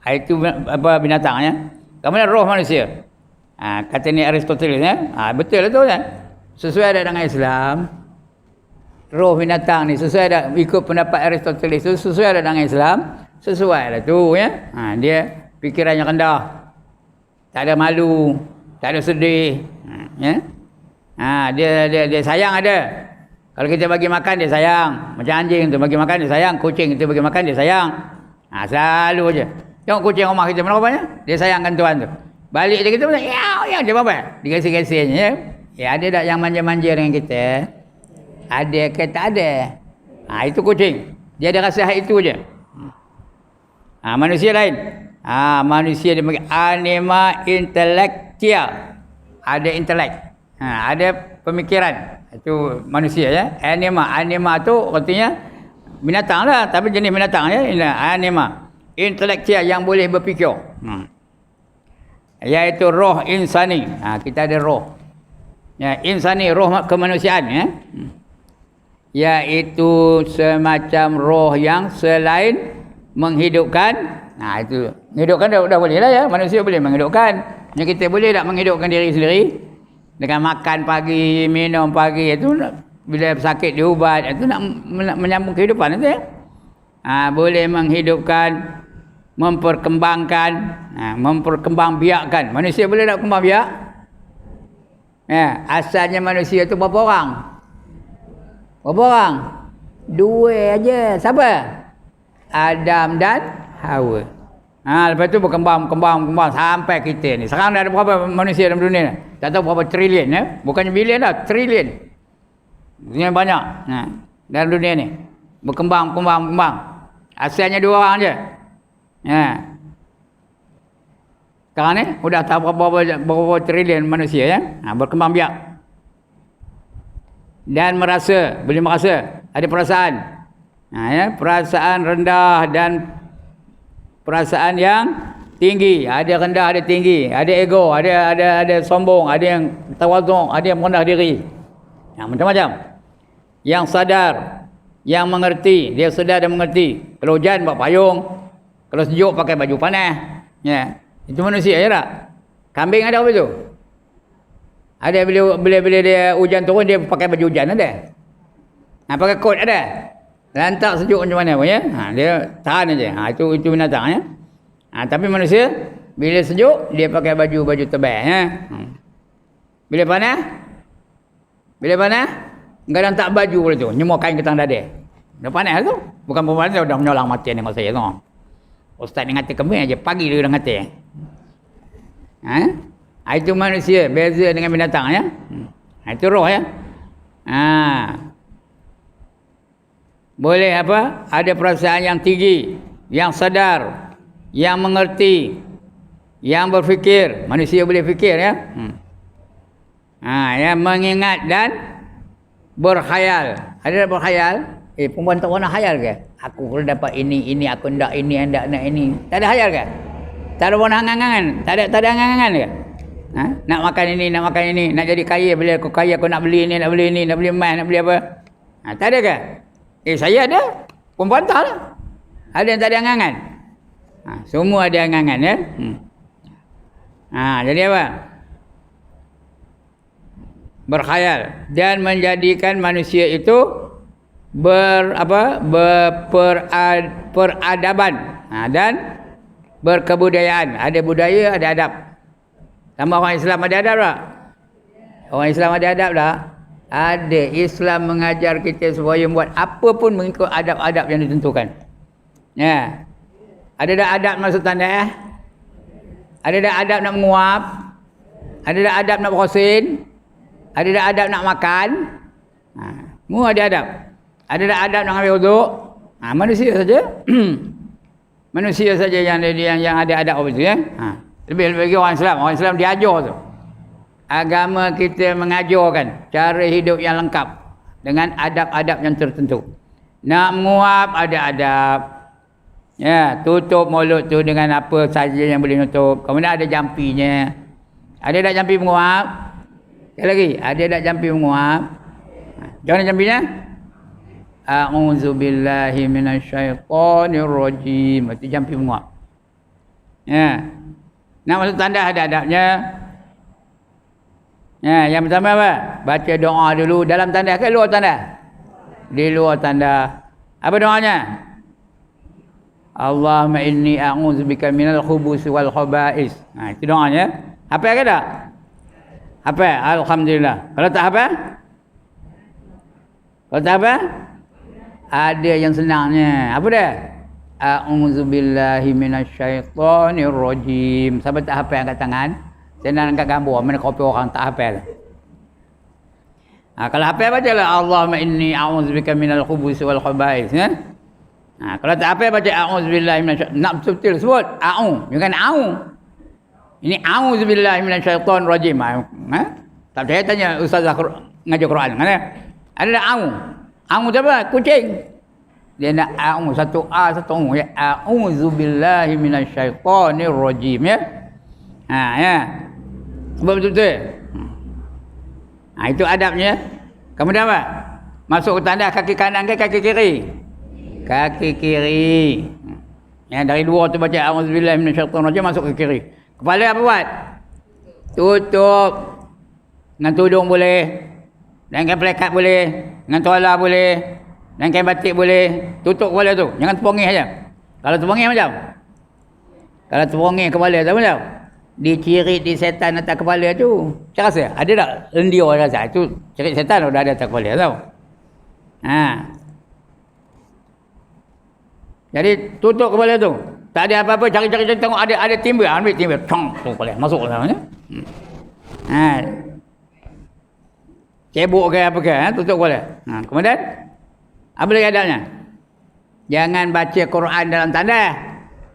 Itu binatang ya. Kemudian roh manusia. Kata ni Aristoteles ya. Betul tu kan. Sesuai dengan Islam. Roh binatang ni sesuai ada ikut pendapat Aristoteles tu sesuai dengan Islam, sesuai lah tu ya. Dia fikirannya rendah. Tak ada malu, tak ada sedih. Ya. Dia sayang ada. Kalau kita bagi makan dia sayang. Macam anjing tu bagi makan dia sayang, kucing kita bagi makan dia sayang. Selalu aja. Tengok kucing rumah kita berapa banyak? Dia sayangkan tuan tu. Balik dia kita macam ya dia apa? Dikasih-kasihnya ya. Ya ada tak yang manja-manja dengan kita? Ada ke tak ada? Itu kucing. Dia ada rasa hak itu je. Manusia lain. Manusia dia panggil anima intellectia. Ada intelek. Ada pemikiran. Itu manusia ya. Anima tu artinya binatang lah. Tapi jenis binatang ya. Anima. Intelektia yang boleh berfikir. Iaitu roh insani. Kita ada roh. Ya, insani roh kemanusiaan ya. Iaitu semacam roh yang selain menghidupkan. Itu menghidupkan dah boleh lah ya. Manusia boleh menghidupkan. Yang kita boleh tak menghidupkan diri sendiri dengan makan pagi, minum pagi itu bila sakit diubat itu nak menyambung kehidupan itu ya. Boleh menghidupkan, memperkembangkan, memperkembangbiakkan. Manusia boleh tak kembang biak? Ya, asalnya manusia tu berapa orang? Berapa orang? 2 aja. Siapa? Adam dan Hawa. Lepas tu berkembang sampai kita ni. Sekarang dah ada berapa manusia dalam dunia ni? Tak tahu berapa trilion ya. Bukannya bilion dah, trilion. Dunia banyak. Dalam dunia ni. Berkembang. Asalnya 2 orang je. Ya. Sekarang ni sudah tahu berapa trilion manusia ya. Berkembang biak. Dan boleh merasa, ada perasaan. Ya, perasaan rendah dan perasaan yang tinggi. Ada rendah, ada tinggi. Ada ego, ada sombong, ada yang tawaduk, ada yang merendah diri. Macam-macam. Yang sadar, yang mengerti, dia sedar dan mengerti. Kalau hujan buat payung, kalau sejuk pakai baju panas. Ya, itu manusia ya tak? Kambing ada apa tu? Ada bila dia hujan turun dia pakai baju hujan ada. Pakai kot ada. Lantak sejuk macam mana pun ya. Dia tahan aja. Itu binatang ya. Tapi manusia bila sejuk dia pakai baju tebal ya. Bila panas kadang tak baju pula tu, nyemur kain ketang dada. Dah panas tu. Bukan perempuan tu dah menyolang mati dengan saya tu. Ustaz ni ngata kembing aja pagi dia dah ngata. Itu manusia, beza dengan binatang ya. Itu roh ya. Boleh apa? Ada perasaan yang tinggi, yang sadar, yang mengerti, yang berfikir. Manusia boleh fikir ya. Yang mengingat dan berkhayal. Ada berkhayal? Perempuan tak pernah khayal ke? Aku kalau dapat ini aku nak ini, nak ini. Tak ada khayal ke? Tak ada pernah angan-angan? Tak ada angan-angan ke? Nak makan ini, nak jadi kaya. Bila aku kaya aku nak beli ini, nak beli emas, nak beli apa? Tak ada ke? Saya ada. Perempuan tak lah. Ada yang tak ada angan-angan? Semua ada angan-angan ya. Jadi apa? berkhayal dan menjadikan manusia itu peradaban dan berkebudayaan. Ada budaya, ada adab. Sama orang Islam ada adab tak? Orang Islam ada adab tak? Ada. Islam mengajar kita supaya buat apa pun mengikut adab-adab yang ditentukan. Ya. Ada dah adab masuk tanda. Ada dah adab nak menguap. Ada dah adab nak berkosin. Ada dah adab nak makan. Semua ada adab. Ada dah adab nak ambil wuduk. Manusia saja. Manusia saja yang ada adab apa itu ya. Lebih lagi orang Islam. Orang Islam diajar tu. Agama kita mengajarkan cara hidup yang lengkap dengan adab-adab yang tertentu. Nak menguap ada adab. Ya, tutup mulut tu dengan apa saja yang boleh nutup. Kemudian ada jampinya. Ada tak jampi menguap? Sekali lagi, ada tak jampi menguap? Jangan jampinya. A'udzubillahi minasyaitonirrajim. Itu jampi menguap. Ya. Nak masuk tanda ada adabnya. Ya, yang pertama apa? Baca doa dulu dalam tanda ke luar tanda? Di luar tanda. Apa doanya? Allahumma inni a'udzubika minal khubuthi wal khaba'is. Itu doanya. Hafal ke tak? Hafal? Alhamdulillah. Kalau tak hafal? Kalau tak hafal? Ada yang senangnya. Apa dia? A'udzubillahi minasyaitonirrajim. Siapa tak hafal angkat tangan? Saya nak angkat gambar mana kopi orang tak hafal. Kalau hafal bacalah Allahumma inni a'udzubika minal khubuthi wal khaba'is ya. Kalau tak hafal baca a'udzubillahi minasyaitonir. Nak betul sebut bukan a'u. Ini a'udzubillahi minasyaitonirrajim. Tak percaya tanya ustazah ngajar Quran mana? Ada a'u. A'u tu apa? Kucing. Dia nak a'u satu a satu u ya. A'udzubillahi minasyaitonirrajim ya. Ya. Sebab betul-betul. Itu adabnya. Kemudian apa? Masuk ke tanda kaki kanan ke kaki kiri? Kaki kiri. Ya, dari luar tu baca a'udzubillahi minasyaitonirrajim masuk ke kiri. Kepala apa buat? Tutup. Dengan tudung boleh. Dengan pelekat boleh. Dengan tuala boleh. Dengan kain batik boleh. Tutup kepala tu. Jangan terpongih saja. Kalau terpongih macam? Kalau terpongih kepala tu macam? Dicirit di setan atas kepala tu. Saya rasa ada tak lendir rasa itu cirit setan dah ada atas kepala tau. Jadi tutup kepala tu. Tak ada apa-apa, cari-cari tengok ada timbul, ambil timbul, cong tu kepala masuk dalam ya. Cebok ke apa ke, tutup kepala. Kemudian apa lagi adabnya? Jangan baca Quran dalam tanda.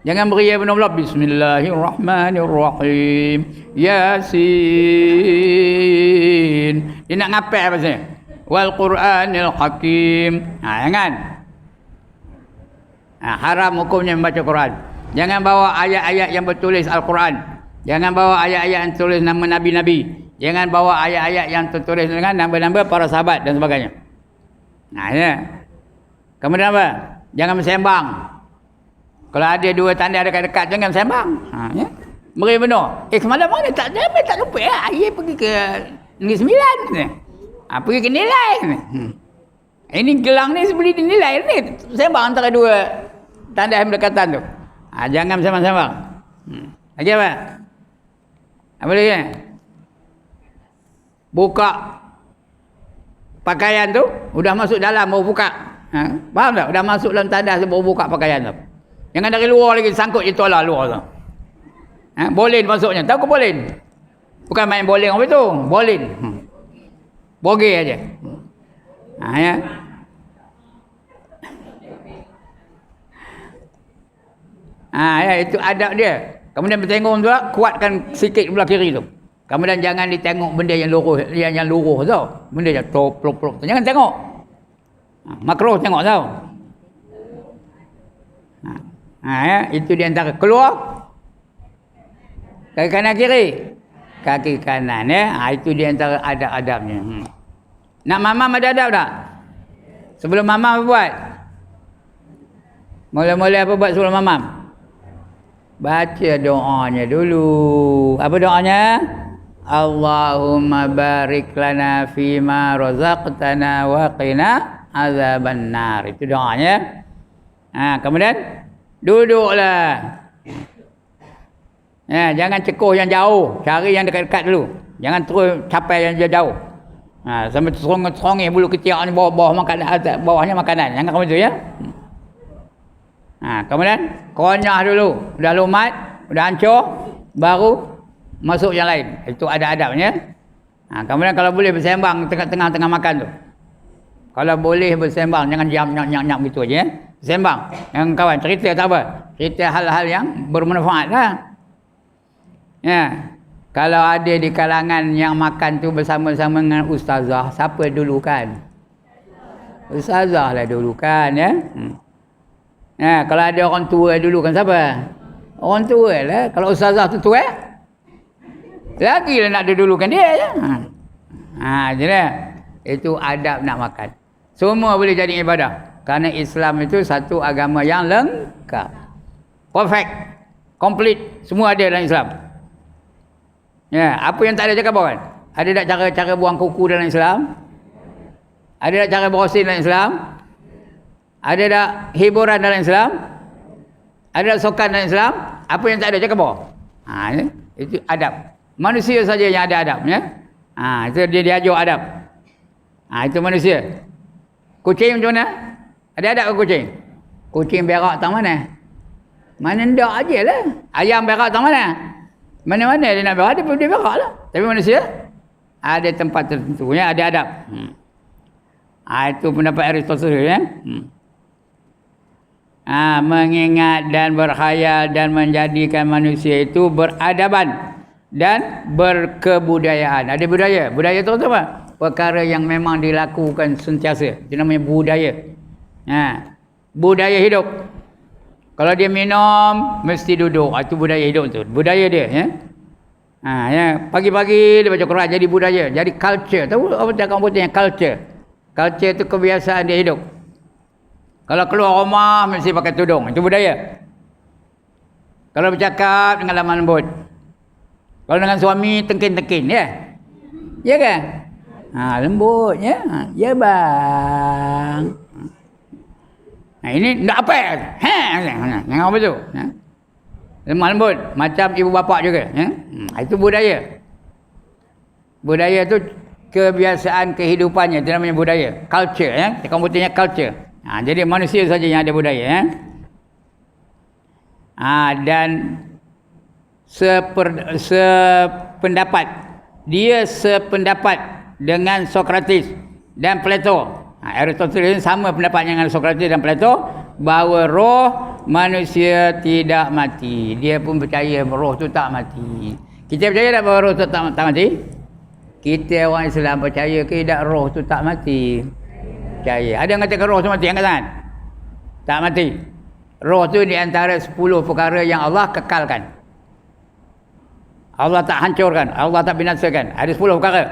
Jangan beri benar-benar bismillahirrahmanirrahim. Yasin. Dia nak ngapek apa sih? Wal Quranil Hakim. Jangan. Haram hukumnya membaca Quran. Jangan bawa ayat-ayat yang bertulis Al-Quran. Jangan bawa ayat-ayat yang tulis nama nabi-nabi. Jangan bawa ayat-ayat yang tertulis dengan nama-nama para sahabat dan sebagainya. Ya. Kemudian apa? Jangan bersembang. Kalau ada dua tanda dekat-dekat jangan sembang. Ya. Beri benar. Semalam mana tak lupa ya. Ayah pergi ke Negeri Sembilan. Pergi ke nilai. Ini gelang ni boleh dinilai ni. Sembang antara dua tanda yang berdekatan tu. Jangan sembang-sembang. Lagi apa? Apa lagi? Buka pakaian tu. Udah masuk dalam baru buka. Faham tak? Udah masuk dalam tanda baru buka pakaian tu. Jangan dari luar lagi sangkut je tolak luar tu. Bolin masuknya. Tahu ke bolin? Bukan main bowling apa itu. Bolin. Bogey aja. Ya. Ya itu adab dia. Kemudian bertengok tu kuatkan sikit belah kiri tu. Kemudian jangan ditengok benda yang luruh tau. Benda yang plop. Jangan tengok. Makruh tengok tau. Ya, itu di antara keluar kaki kanan kiri. Kaki kanan ya. Itu di antara adab-adabnya. Nak mamam ada adab tak? Sebelum mamam apa buat? Mula-mula apa buat sebelum mamam? Baca doanya dulu. Apa doanya? Allahumma barik lana fima razaqtana wa qina azabannar. Itu doanya. Kemudian duduklah. Jangan cekoh yang jauh, cari yang dekat-dekat dulu. Jangan terus capai yang jauh. Sampai terong-terong bulu ketiak ni bawah makanan, atas bawahnya makanan. Jangan kamu tu ya. Kemudian konyah dulu, dah lumat, dah hancur, baru masuk yang lain. Itu ada adabnya. Kemudian kalau boleh bersembang tengah-tengah makan tu. Kalau boleh bersembang, jangan diam nyap gitu aja ya. Bersembang. Yang kawan cerita tak apa. Cerita hal-hal yang bermanfaat lah. Ya. Kalau ada di kalangan yang makan tu bersama-sama dengan ustazah, siapa dulukan? Ustazah lah dulukan ya. Kalau ada orang tua dulukan siapa? Orang tua lah. Kalau ustazah tu tua, lagi lah nak dulukan dia ya. Jadi itu adab nak makan. Semua boleh jadi ibadah. Kerana Islam itu satu agama yang lengkap. Perfect. Complete. Semua ada dalam Islam. Ya, apa yang tak ada cakap kawan? Ada tak cara buang kuku dalam Islam? Ada tak cara bersin dalam Islam? Ada tak hiburan dalam Islam? Ada tak sokan dalam Islam? Apa yang tak ada cakap bawah? Itu adab. Manusia saja yang ada adab ya. Itu dia diajar adab. Itu manusia. Kucing macam mana? Ada adab ke kucing? Kucing berak tang mana? Mana ndak ajalah. Ayam berak tang mana? Mana-mana dia nak berak, dia berak lah. Tapi manusia ada tempat tertentu ya, ada adab. Itu pendapat Aristoteles ya. Mengingat dan berkhayal dan menjadikan manusia itu beradaban dan berkebudayaan. Ada budaya. Budaya itu apa? Perkara yang memang dilakukan sentiasa. Itu namanya budaya. Budaya hidup. Kalau dia minum, mesti duduk. Itu budaya hidup tu. Budaya dia. Ya. Pagi-pagi dia baca Quran, jadi budaya. Jadi culture. Tahu apa cakap putihnya? Culture. Culture itu kebiasaan dia hidup. Kalau keluar rumah, mesti pakai tudung. Itu budaya. Kalau bercakap, dengan lemah lembut. Kalau dengan suami, tengkin-tengkin. Ya? Ya kan? Lembut. Ya? Ya bang. Ini tak apa. Jangan apa tu. Lemah lembut. Macam ibu bapa juga. Itu budaya. Budaya tu kebiasaan kehidupannya. Itu namanya budaya. Culture. Cakap putihnya culture. Jadi manusia saja yang ada budaya. Dan sependapat. Dia sependapat dengan Sokrates dan Plato. Aristoteles sama pendapatnya dengan Sokrates dan Plato, bahawa roh manusia tidak mati. Dia pun percaya roh tu tak mati. Kita percaya tak bahawa roh tu tak mati? Kita orang Islam percaya ke tak roh tu tak mati? Percaya. Ada yang katakan roh tu mati? Angkat tangan. Tak mati. Roh tu di antara 10 perkara yang Allah kekalkan. Allah tak hancurkan, Allah tak binasakan. Ada 10 perkara.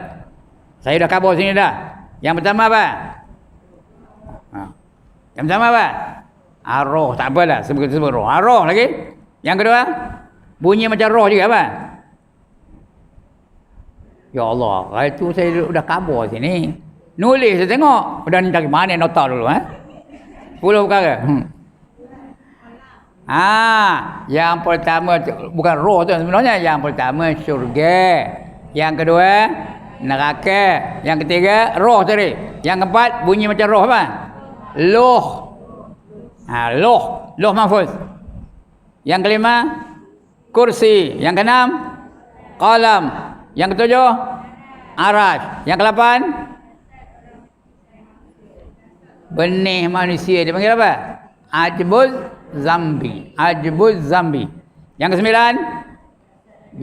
Saya dah kabur sini dah. Yang pertama apa? Yang pertama apa? Roh, tak apalah sebut roh. Roh lagi. Yang kedua, bunyi macam roh juga apa? Ya Allah, itu saya dah kabur sini. Nulis saya tengok. Dah ni cari mana nota dulu 10 perkara. Yang pertama bukan roh tu sebenarnya. Yang pertama syurga. Yang kedua neraka. Yang ketiga roh tadi. Yang keempat bunyi macam roh apa? Loh. Loh mahfuz. Yang kelima kursi. Yang keenam qalam. Yang ketujuh arash. Yang ke-8 benih manusia. Dia panggil apa? Ajbuz zambi. Yang ke-9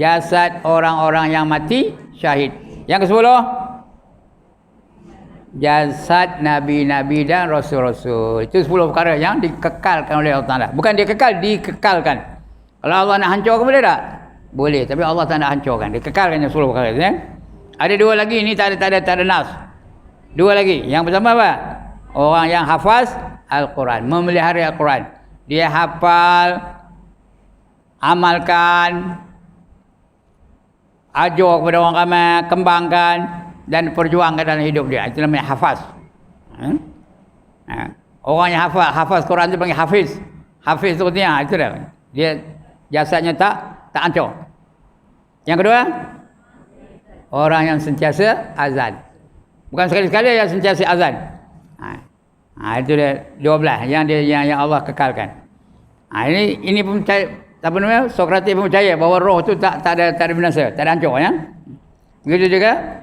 jasad orang-orang yang mati syahid. Yang ke-10 jasad nabi-nabi dan rasul-rasul. Itu 10 perkara yang dikekalkan oleh Allah Ta'ala. Bukan dikekalkan. Kalau Allah nak hancurkan boleh tak? Boleh, tapi Allah tak nak hancurkan. Dikekalkan 10 perkara ya? Ada 2 lagi, ini tak ada nas. 2 lagi. Yang pertama apa? Orang yang hafaz Al-Quran, memelihara Al-Quran. Dia hafal, amalkan ajar kepada orang ramai, kembangkan dan perjuangkan dalam hidup dia. Itu namanya hafaz. Orang yang hafaz Quran tu panggil hafiz. Hafiz tu artinya itu dah. Dia jasadnya tak hancur. Yang kedua, orang yang sentiasa azan. Bukan sekali-sekali yang sentiasa azan. Itu dia 12 yang Allah kekalkan. Ini pun apa namanya? Sokrates pun percaya bahawa roh tu tak ada binasa, tak ada hancur ya. Begitu juga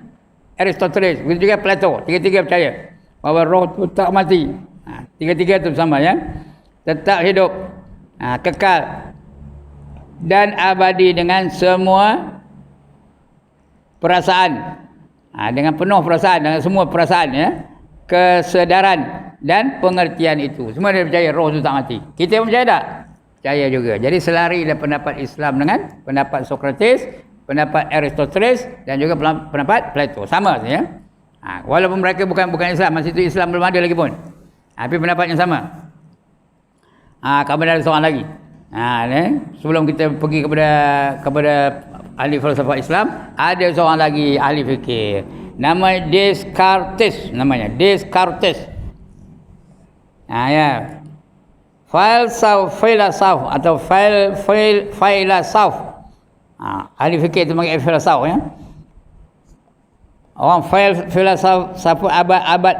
Aristoteles, begitu juga Plato, tiga-tiga percaya bahawa roh tu tak mati. Tiga-tiga tu sama ya. Tetap hidup, kekal dan abadi dengan semua perasaan. Dengan penuh perasaan, dengan semua perasaan ya. Kesedaran dan pengertian itu. Semua dia percaya roh itu tak mati. Kita percaya tak? Percaya juga. Jadi selari dari pendapat Islam dengan pendapat Sokrates, pendapat Aristoteles dan juga pendapat Plato. Sama ya. Walaupun mereka bukan Islam, masa itu Islam belum ada lagi pun. Tapi pendapatnya sama. Kemudian ada seorang lagi. Sebelum kita pergi kepada ahli falsafah Islam, ada seorang lagi ahli fikir. Nama Descartes namanya. Descartes. Ya. Filosof atau filosof. Ahli fikir itu panggil filosof ya. Orang filosof abad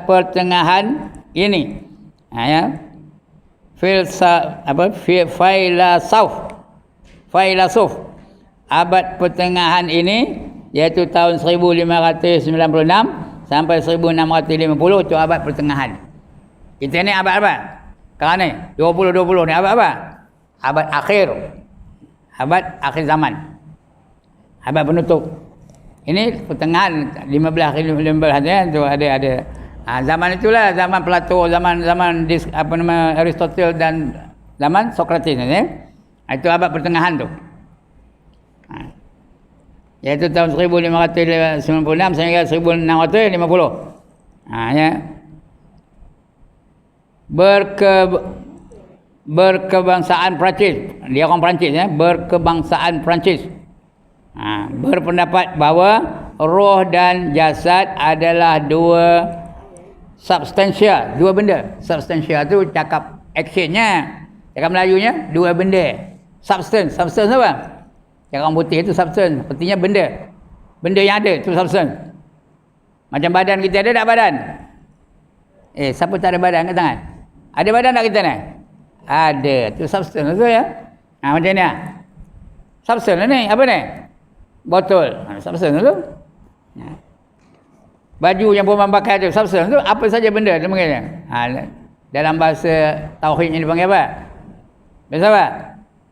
pertengahan ini. Ya. Filosof abad pertengahan ini, iaitu tahun 1596 sampai 1650, itu abad pertengahan. Kita ni abad apa? Sekarang ni 2020 ni abad apa? Abad akhir. Abad akhir zaman. Abad penutup. Ini pertengahan 15 ya, tu ada. Zaman itulah zaman Plato, zaman Aristoteles dan zaman Sokrates ya. Itu abad pertengahan tu. Iaitu tahun 1596 sehingga 1650. Ya. Berkebangsaan Perancis. Dia orang Perancis ya, berkebangsaan Perancis. Berpendapat bahawa roh dan jasad adalah dua substansia, dua benda. Substansia tu cakap actionnya, cakap Melayunya dua benda. Substance apa? Cakap orang putih itu substance, artinya benda. Benda yang ada itu substance. Macam badan kita ada tak badan? Siapa tak ada badan kat tangan? Ada badan tak kita ni? Ada, tu substance tu ya. Macam ni. Substance ni, apa ni? Botol. Substance tu. Baju yang perempuan pakai tu, substance tu apa saja benda dia panggilnya. Dalam bahasa tauhid ni dipanggil apa? Bahasa apa?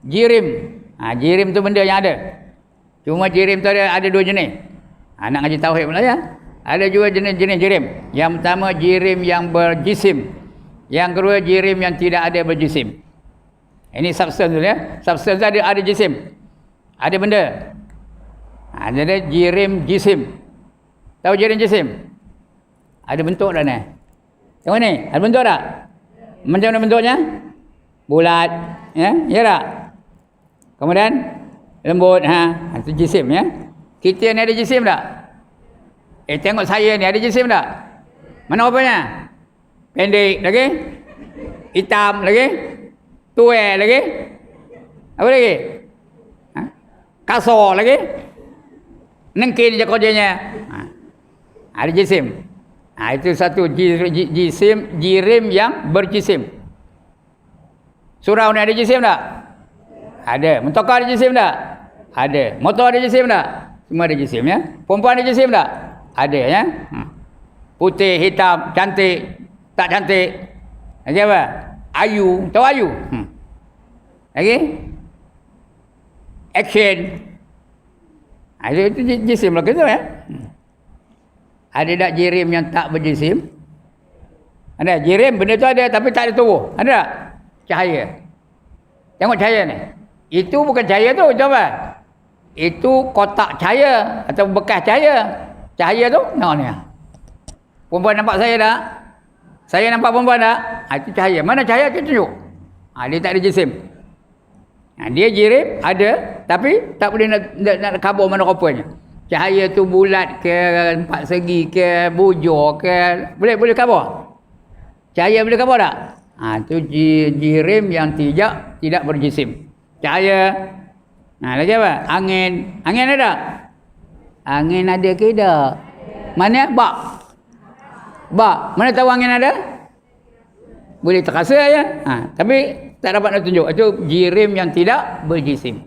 Jirim. Jirim tu benda yang ada. Cuma jirim tu ada dua jenis. Nak ngaji tauhid pula ya. Ada juga jenis-jenis jirim. Yang pertama jirim yang berjisim. Yang kedua jirim yang tidak ada berjisim. Ini substance tu ya. Substance tu ada jisim. Ada benda. Jadi jirim jisim. Tahu jirim jisim? Ada bentuk dah ni. Tengok ni, ada bentuk tak? Macam mana bentuknya? Bulat, ya, ya tak? Kemudian lembut, itu jisim ya. Kita ni ada jisim tak? Tengok saya ni ada jisim tak? Mana rupanya? Pendek lagi? Hitam lagi? Tua lagi? Apa lagi? Kasar lagi? Nengkin je kerjanya. Ada jisim. Itu satu jirim yang berjisim. Surau ni ada jisim tak? Ada. Motorkar ada jisim tak? Ada. Motor ada jisim tak? Semua ada jisim ya. Perempuan ada jisim tak? Ada ya. Putih, hitam, cantik, tak cantik. Lagi apa? Ayu. Tahu ayu? Lagi? Action. Itu jisim lah kita ya. Ada tak jirim yang tak berjisim? Ada jirim, benda tu ada tapi tak ada tubuh. Ada tak? Cahaya. Tengok cahaya ni. Itu bukan cahaya tu, itu apa? Itu kotak cahaya atau bekas cahaya. Cahaya tu, tengok ni. Perempuan nampak saya tak? Saya nampak perempuan tak? Itu cahaya. Mana cahaya? Kita tunjuk. Dia tak ada jisim. Dia jirim ada, tapi tak boleh nak kabur mana rupanya. Cahaya tu bulat ke, empat segi ke, bujur ke, boleh kabur. Cahaya boleh kabur tak? Tu jirim yang tidak berjisim. Cahaya. Lagi apa? Angin ada tak? Angin ada ke tak? Mana? Bak. Mana tahu angin ada? Boleh terasa ya. Tapi tak dapat nak tunjuk. Itu jirim yang tidak berjisim.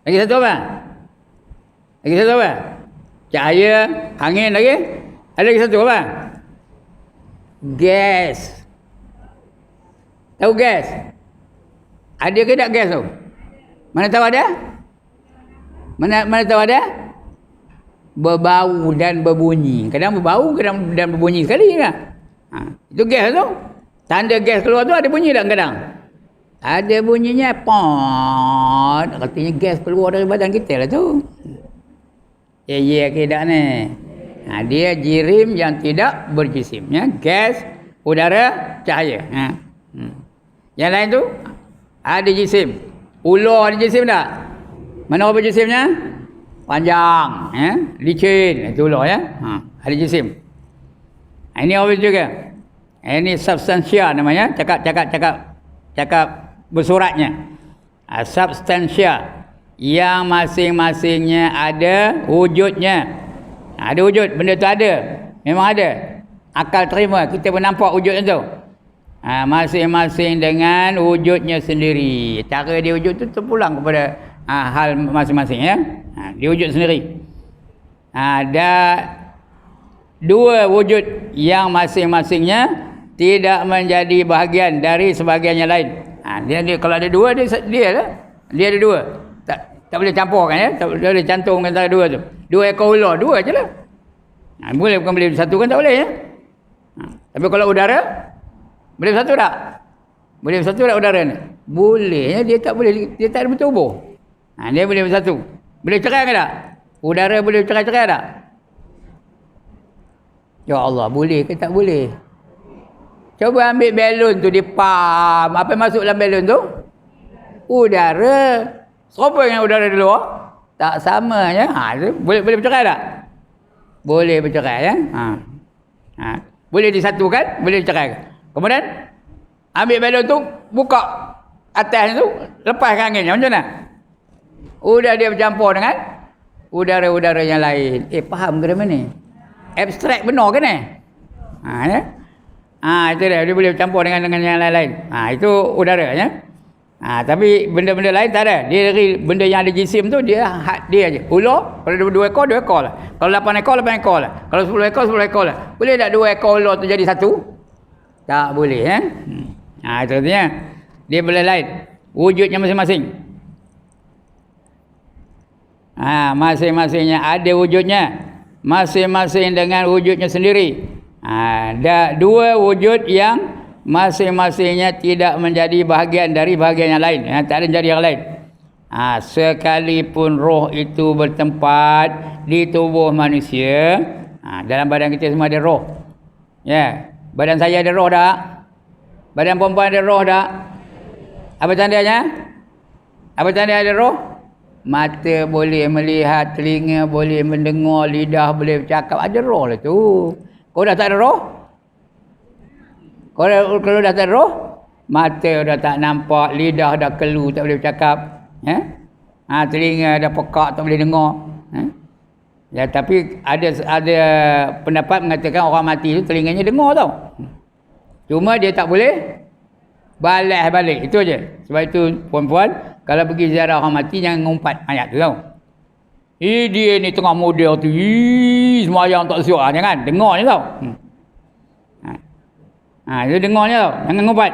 Lagi satu apa? Cahaya, angin lagi. Ada lagi satu apa? Gas. Tahu gas? Ada ke tak gas tu? Mana tahu ada? Mana tahu ada? Berbau dan berbunyi. Kadang berbau, kadang dan berbunyi sekali kan? Itu gas tu. Tanda gas keluar tu ada bunyi tak kadang? Ada bunyinya, pot. Katanya gas keluar dari badan kita lah tu. Ya ke tak ni? Dia jirim yang tidak berjisim. Ya? Gas, udara, cahaya. Yang lain tu ada jisim. Ular ada jisim tak? Mana apa jisimnya? Panjang, licin. Itu ular ya. Ada jisim. Ini apa juga? Ini substansia namanya. Cakap bersuratnya. Substansia yang masing-masingnya ada wujudnya. Ada wujud, benda tu ada. Memang ada. Akal terima, kita pun nampak wujudnya tu. Masing-masing dengan wujudnya sendiri. Cara dia wujud tu terpulang kepada hal masing-masing ya. Dia wujud sendiri. Ada dua wujud yang masing-masingnya tidak menjadi bahagian dari sebahagian yang lain. Dia kalau ada dua dia lah. Dia ada dua. Tak boleh campurkan ya. Tak boleh cantumkan antara dua tu. Dua ekor ular, dua je lah. Boleh bukan boleh bersatukan, tak boleh ya. Tapi kalau udara boleh bersatu tak? Boleh bersatu tak udara ni? Boleh ya, dia tak ada bertubuh. Dia boleh bersatu. Boleh cerai ke tak? Udara boleh cerai-cerai tak? Ya Allah, boleh ke tak boleh? Cuba ambil belon tu, dipam. Apa yang masuk dalam belon tu? Udara. Serupa dengan udara di luar? Tak sama ya. Boleh bercerai tak? Boleh bercerai ya. Boleh disatukan, boleh diceraikan. Kemudian ambil belon tu, buka atas tu, lepaskan anginnya. Macam mana? Udah dia bercampur dengan udara-udara yang lain. Faham ke dalam ni? Abstrak benar ke ni? Ya? Itu dia boleh bercampur dengan yang lain-lain. Itu udara ya. Tapi benda-benda lain tak ada. Dia dari benda yang ada jisim tu dia aja. Ular kalau dua ekor lah. Kalau 8 ekor 8 ekor lah. Kalau 10 ekor 10 ekor lah. Boleh tak 2 ekor ular tu jadi satu? Tak boleh ya. Itu artinya dia boleh lain. Wujudnya masing-masing. Masing-masingnya ada wujudnya. Masing-masing dengan wujudnya sendiri. Ada dua wujud yang masing-masingnya tidak menjadi bahagian dari bahagian yang lain. Tak ada jadi yang lain. Sekalipun roh itu bertempat di tubuh manusia. Dalam badan kita semua ada roh. Ya. Badan saya ada roh tak? Badan perempuan ada roh tak? Apa tandanya? Apa tanda ada roh? Mata boleh melihat, telinga boleh mendengar, lidah boleh bercakap. Ada roh lah tu. Kau dah tak ada roh? Kalau dah tak ada roh, mata dah tak nampak, lidah dah kelu, tak boleh bercakap. Telinga dah pekak, tak boleh dengar. Ya, tapi ada pendapat mengatakan orang mati tu telinganya dengar tau. Cuma dia tak boleh balas balik. Itu aja. Sebab itu puan-puan, kalau pergi ziarah orang mati jangan ngumpat ayat tu tau. Dia ni tengah model tu. Semayang tak siap. Jangan. Dengar je tau. Dia dengar je tau. Jangan ngumpat.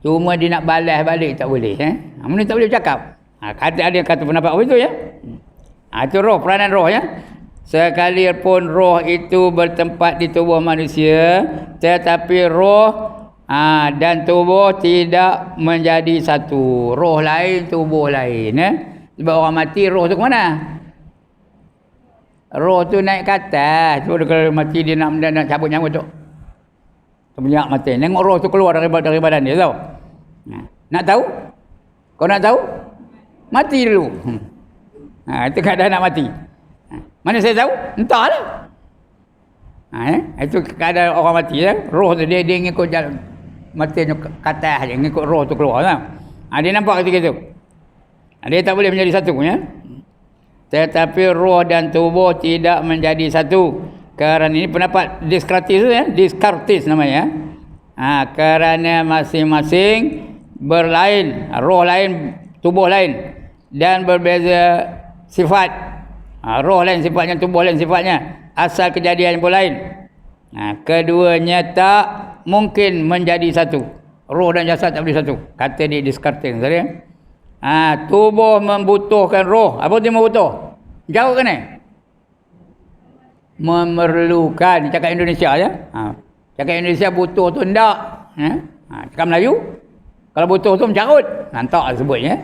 Cuma dia nak balas balik tak boleh. Mana tak boleh bercakap. Ada kata pendapat apa itu ya. Itu roh, peranan roh ya. Sekalipun roh itu bertempat di tubuh manusia, tetapi roh dan tubuh tidak menjadi satu. Roh lain, tubuh lain. Sebab orang mati, roh tu ke mana? Roh tu naik ke atas. Sebab kalau mati dia nak cabut nyamuk tu. Semenyak mati. Tengok roh tu keluar dari badan dia tau. Nak tahu? Kau nak tahu? Mati dulu. Itu keadaan nak mati. Mana saya tahu? Entahlah. Itu keadaan orang mati ya. Roh tu dia ngikut jalan matanya kata aja, ngikut roh tu keluar lah. Dia nampak ketika tu. Dia tak boleh menjadi satu ya. Tetapi roh dan tubuh tidak menjadi satu. Kerana ini pendapat Descartes ya, Descartes namanya. Kerana masing-masing berlain, roh lain, tubuh lain dan berbeza sifat. Roh lain sifatnya, tubuh lain sifatnya, asal kejadian pun lain. Keduanya tak mungkin menjadi satu. Roh dan jasad tak boleh satu. Kata di Descartes tadi. Tubuh membutuhkan roh. Apa tu membutuh? Jauh kan ni? Memerlukan. Cakap Indonesia ya. Cakap Indonesia butuh tu ndak. Cakap Melayu. Kalau butuh tu mencarut. Tak sebutnya.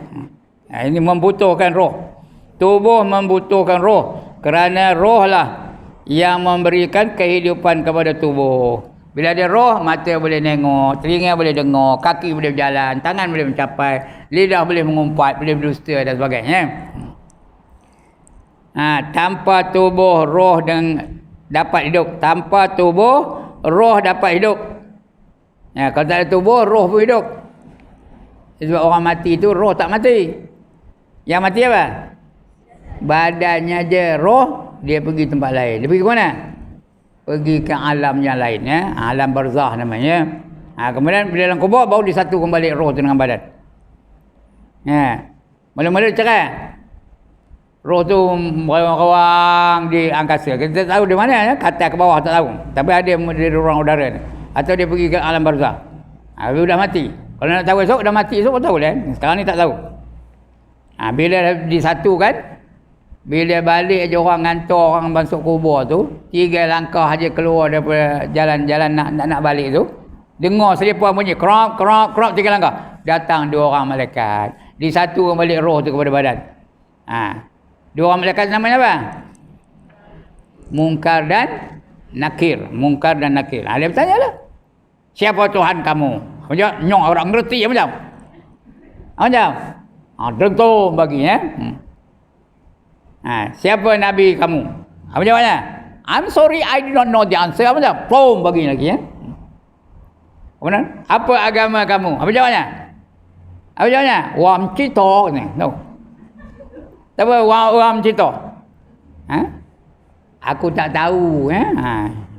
Ini membutuhkan roh. Tubuh membutuhkan roh. Kerana roh lah yang memberikan kehidupan kepada tubuh. Bila ada roh, mata boleh tengok, telinga boleh dengar, kaki boleh berjalan, tangan boleh mencapai, lidah boleh mengumpat, boleh berdusta dan sebagainya. Tanpa tubuh, roh dan dapat hidup. Tanpa tubuh, roh dapat hidup. Kalau tak ada tubuh, roh pun hidup. Sebab orang mati tu, roh tak mati. Yang mati apa? Badannya je, roh, dia pergi tempat lain. Dia pergi ke mana? Pergi ke alam yang lain ya. Alam barzah namanya. Kemudian bila dalam kubur baru disatukan balik roh tu dengan badan. Mula-mula cerai. Roh tu merawang di angkasa. Kita tak tahu di mana ya. Kata ke bawah tak tahu. Tapi ada di ruang udara ni. Atau dia pergi ke alam barzah. Dia dah mati. Kalau nak tahu esok dah mati esok tahu lah. Sekarang ni tak tahu. Bila disatukan, bila balik je orang ngantor orang masuk kubur tu, 3 langkah aja keluar daripada jalan-jalan nak balik tu, dengar selipar bunyi krop 3 langkah, datang 2 orang malaikat, disatukan balik roh tu kepada badan. 2 orang malaikat namanya apa? Munkar dan Nakir. Munkar dan Nakir. Dia bertanya lah, siapa Tuhan kamu? Macam nyong orang ngerti macam dentung bagi ya. Siapa Nabi kamu? Apa jawabnya? I'm sorry, I do not know the answer. Apa jawab? Pom bagi lagi ya. Kemudian, apa agama kamu? Apa jawabnya? Apa jawabnya? Wam Cito ni. No. Apa Wam Cito? Aku tak tahu ya.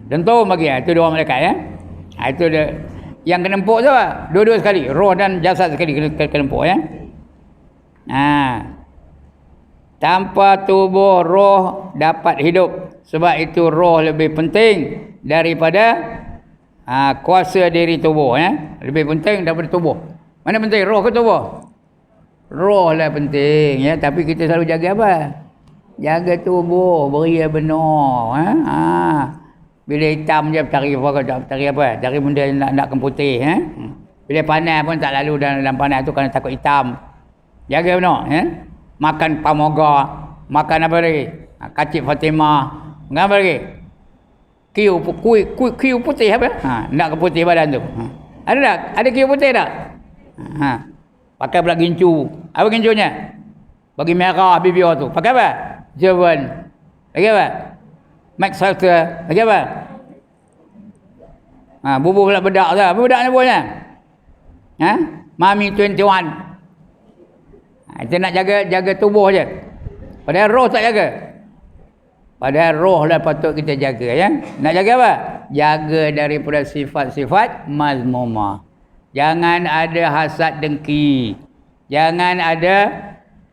Dentung bagi ya. Itu 2 malaikat ya. Itu dia yang kena empuk tu lah. Dua-dua sekali, roh dan jasad sekali kena empuk ya. Tanpa tubuh, roh dapat hidup. Sebab itu roh lebih penting daripada kuasa diri tubuh ya. Lebih penting daripada tubuh. Mana penting, roh ke tubuh? Roh lah penting ya. Tapi kita selalu jaga apa? Jaga tubuh, beria benar Bila hitam je cari apa? Cari benda nak putih Bila panas pun tak lalu dalam panas tu kerana takut hitam. Jaga benar ya. Makan pamoga, makan apa lagi? Kacip Fatimah, apa lagi? Kiu putih apa? Nak ke putih badan tu. Ada tak? Ada kiu putih tak? Pakai pula gincu. Apa gincunya? Bagi merah bibir tu. Pakai apa? Jervan. Lagi apa? Max Factor. Lagi apa? Bubuh pula bedak tu. Apa bedaknya buahnya? Mami 21. Kita nak jaga tubuh je. Padahal roh tak jaga. Padahal roh lah patut kita jaga ya. Nak jaga apa? Jaga daripada sifat-sifat mazmumah. Jangan ada hasad dengki. Jangan ada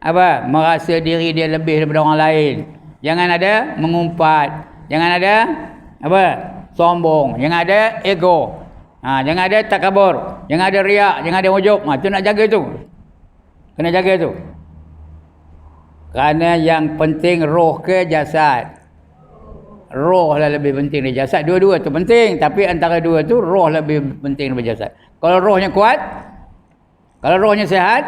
apa? Merasa diri dia lebih daripada orang lain. Jangan ada mengumpat. Jangan ada apa? Sombong. Jangan ada ego. Jangan ada takabur. Jangan ada riak. Jangan ada ujub. Tu nak jaga tu. Kena jaga tu. Kerana yang penting roh ke jasad? Roh lah lebih penting dari jasad. Dua-dua tu penting. Tapi antara dua tu roh lebih penting daripada jasad. Kalau rohnya kuat, kalau rohnya sihat,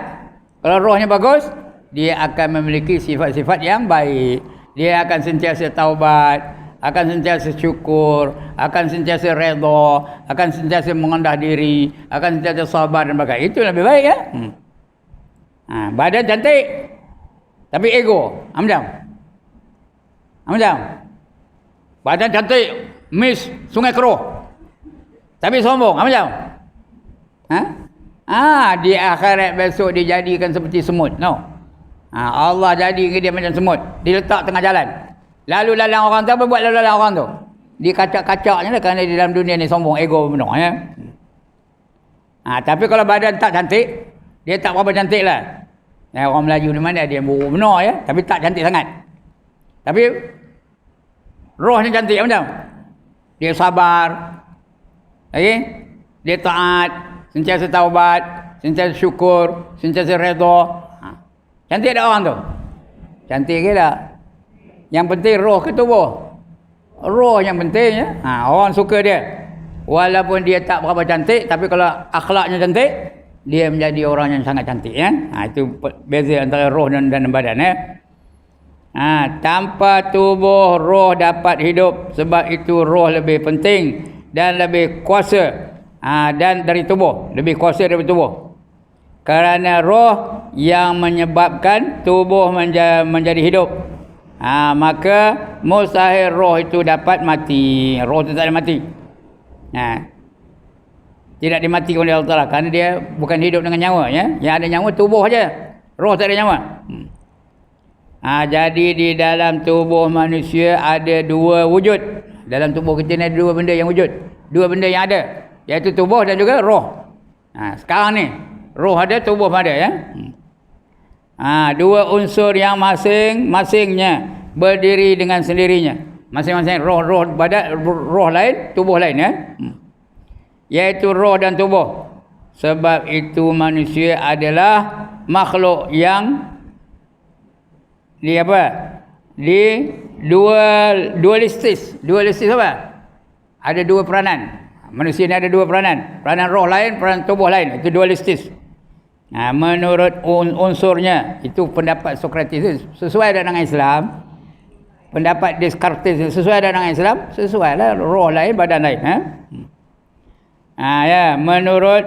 kalau rohnya bagus, dia akan memiliki sifat-sifat yang baik. Dia akan sentiasa taubat, akan sentiasa syukur, akan sentiasa redha, akan sentiasa mengendah diri, akan sentiasa sabar dan sebagainya. Itu lebih baik ya. Badan cantik tapi ego. Macam? Badan cantik, Miss Sungai Keruh. Tapi sombong. Macam? Di akhirat besok dijadikan seperti semut. No. Allah jadi dia macam semut. Diletak tengah jalan. Lalu lalang orang tu, apa buat lalu lalang orang tu? Dikacak-kacaknya lah kerana di dalam dunia ni sombong, ego benar. Ya? Tapi kalau badan tak cantik, dia tak berapa cantik lah. Orang Melayu ni mana dia buruk benar ya, tapi tak cantik sangat. Tapi rohnya cantik macam. Dia sabar. Okay? Dia taat, sentiasa taubat, sentiasa syukur, sentiasa redha. Cantik tak orang tu? Cantik ke tak? Yang penting roh ke tubuh? Roh yang penting ya. Orang suka dia. Walaupun dia tak berapa cantik, tapi kalau akhlaknya cantik, dia menjadi orang yang sangat cantik ya. Itu beza antara roh dan badan ya. Tanpa tubuh roh dapat hidup, sebab itu roh lebih penting dan lebih kuasa dan dari tubuh, lebih kuasa dari tubuh. Kerana roh yang menyebabkan tubuh menjadi hidup. Maka mustahil roh itu dapat mati. Roh itu tak ada mati. Tidak dimatikan oleh Allah Ta'ala kerana dia bukan hidup dengan nyawa ya. Yang ada nyawa tubuh saja, roh tak ada nyawa. Jadi di dalam tubuh manusia ada dua wujud. Dalam tubuh kita ni ada dua benda yang wujud, dua benda yang ada, iaitu tubuh dan juga roh. Sekarang ni roh ada, tubuh ada ya. Dua unsur yang masing-masingnya berdiri dengan sendirinya. Masing-masing roh badan, roh lain, tubuh lain ya. Iaitu roh dan tubuh. Sebab itu manusia adalah makhluk yang dualistis. Dualistis apa? Ada dua peranan. Manusia ni ada dua peranan. Peranan roh lain, peranan tubuh lain. Itu dualistis. Menurut unsurnya, itu pendapat Sokrates sesuai dengan Islam. Pendapat Descartes sesuai dengan Islam, sesuai lah, roh lain, badan lain. Ya, menurut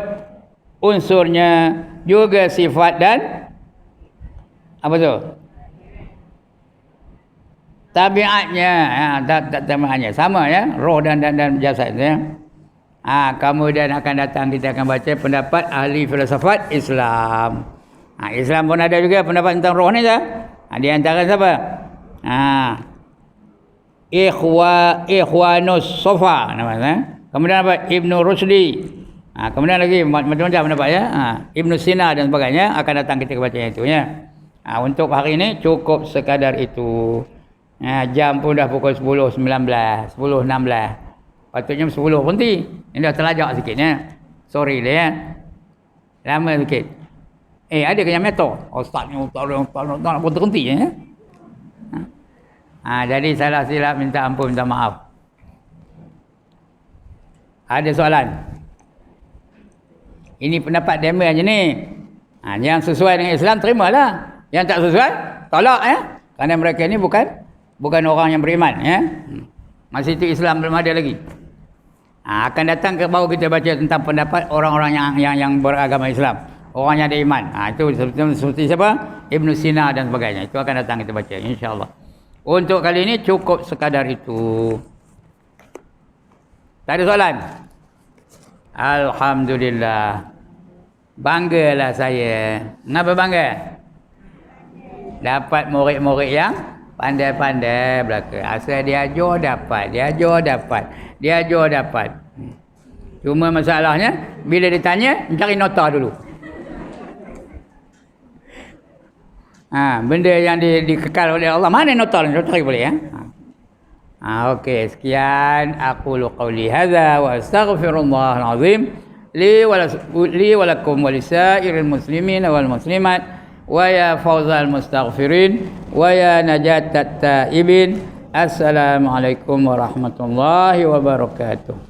unsurnya juga sifat dan apa tu? Tabiatnya, tabiatnya sama ya, roh dan jasad ya. Kemudian akan datang kita akan baca pendapat ahli filsafat Islam. Islam pun ada juga pendapat tentang roh ni dah. Di antara siapa? Ikhwanus Sofa namanya. Kemudian apa? Ibnu Rusdi. Kemudian lagi macam-macam pendapat ya. Ibnu Sina dan sebagainya akan datang kita baca itu ya. Untuk hari ini cukup sekadar itu. Jam pun dah pukul 10.19, 10.16. Patutnya 10 berhenti. Ini dah terlajak sikit ya. Sorry dia ya. Lama sikit. Ada ke yang meto? Ustaz nak berhenti ya. Jadi salah silap, minta ampun, minta maaf. Ada soalan? Ini pendapat demo je ni. Yang sesuai dengan Islam terimalah. Yang tak sesuai tolak ya. Kerana mereka ni bukan orang yang beriman ya. Masih itu Islam belum ada lagi. Akan datang ke baru kita baca tentang pendapat orang-orang yang beragama Islam. Orang yang ada iman. Itu seperti siapa? Ibnu Sina dan sebagainya. Itu akan datang kita baca insya-Allah. Untuk kali ini cukup sekadar itu. Tak ada soalan? Alhamdulillah. Banggalah saya. Kenapa bangga? Dapat murid-murid yang pandai-pandai belaka. Asal dia ajar dapat. Cuma masalahnya bila ditanya cari nota dulu. Benda yang dikekal oleh Allah, mana nota ni? Cari boleh ya. Okey, sekian aqulu qauli hadza wa astaghfirullahal azim li wa lakum wa lisairil muslimin wal muslimat wa ya fawzal mustaghfirin wa ya najatat taibin. Assalamualaikum warahmatullahi wabarakatuh.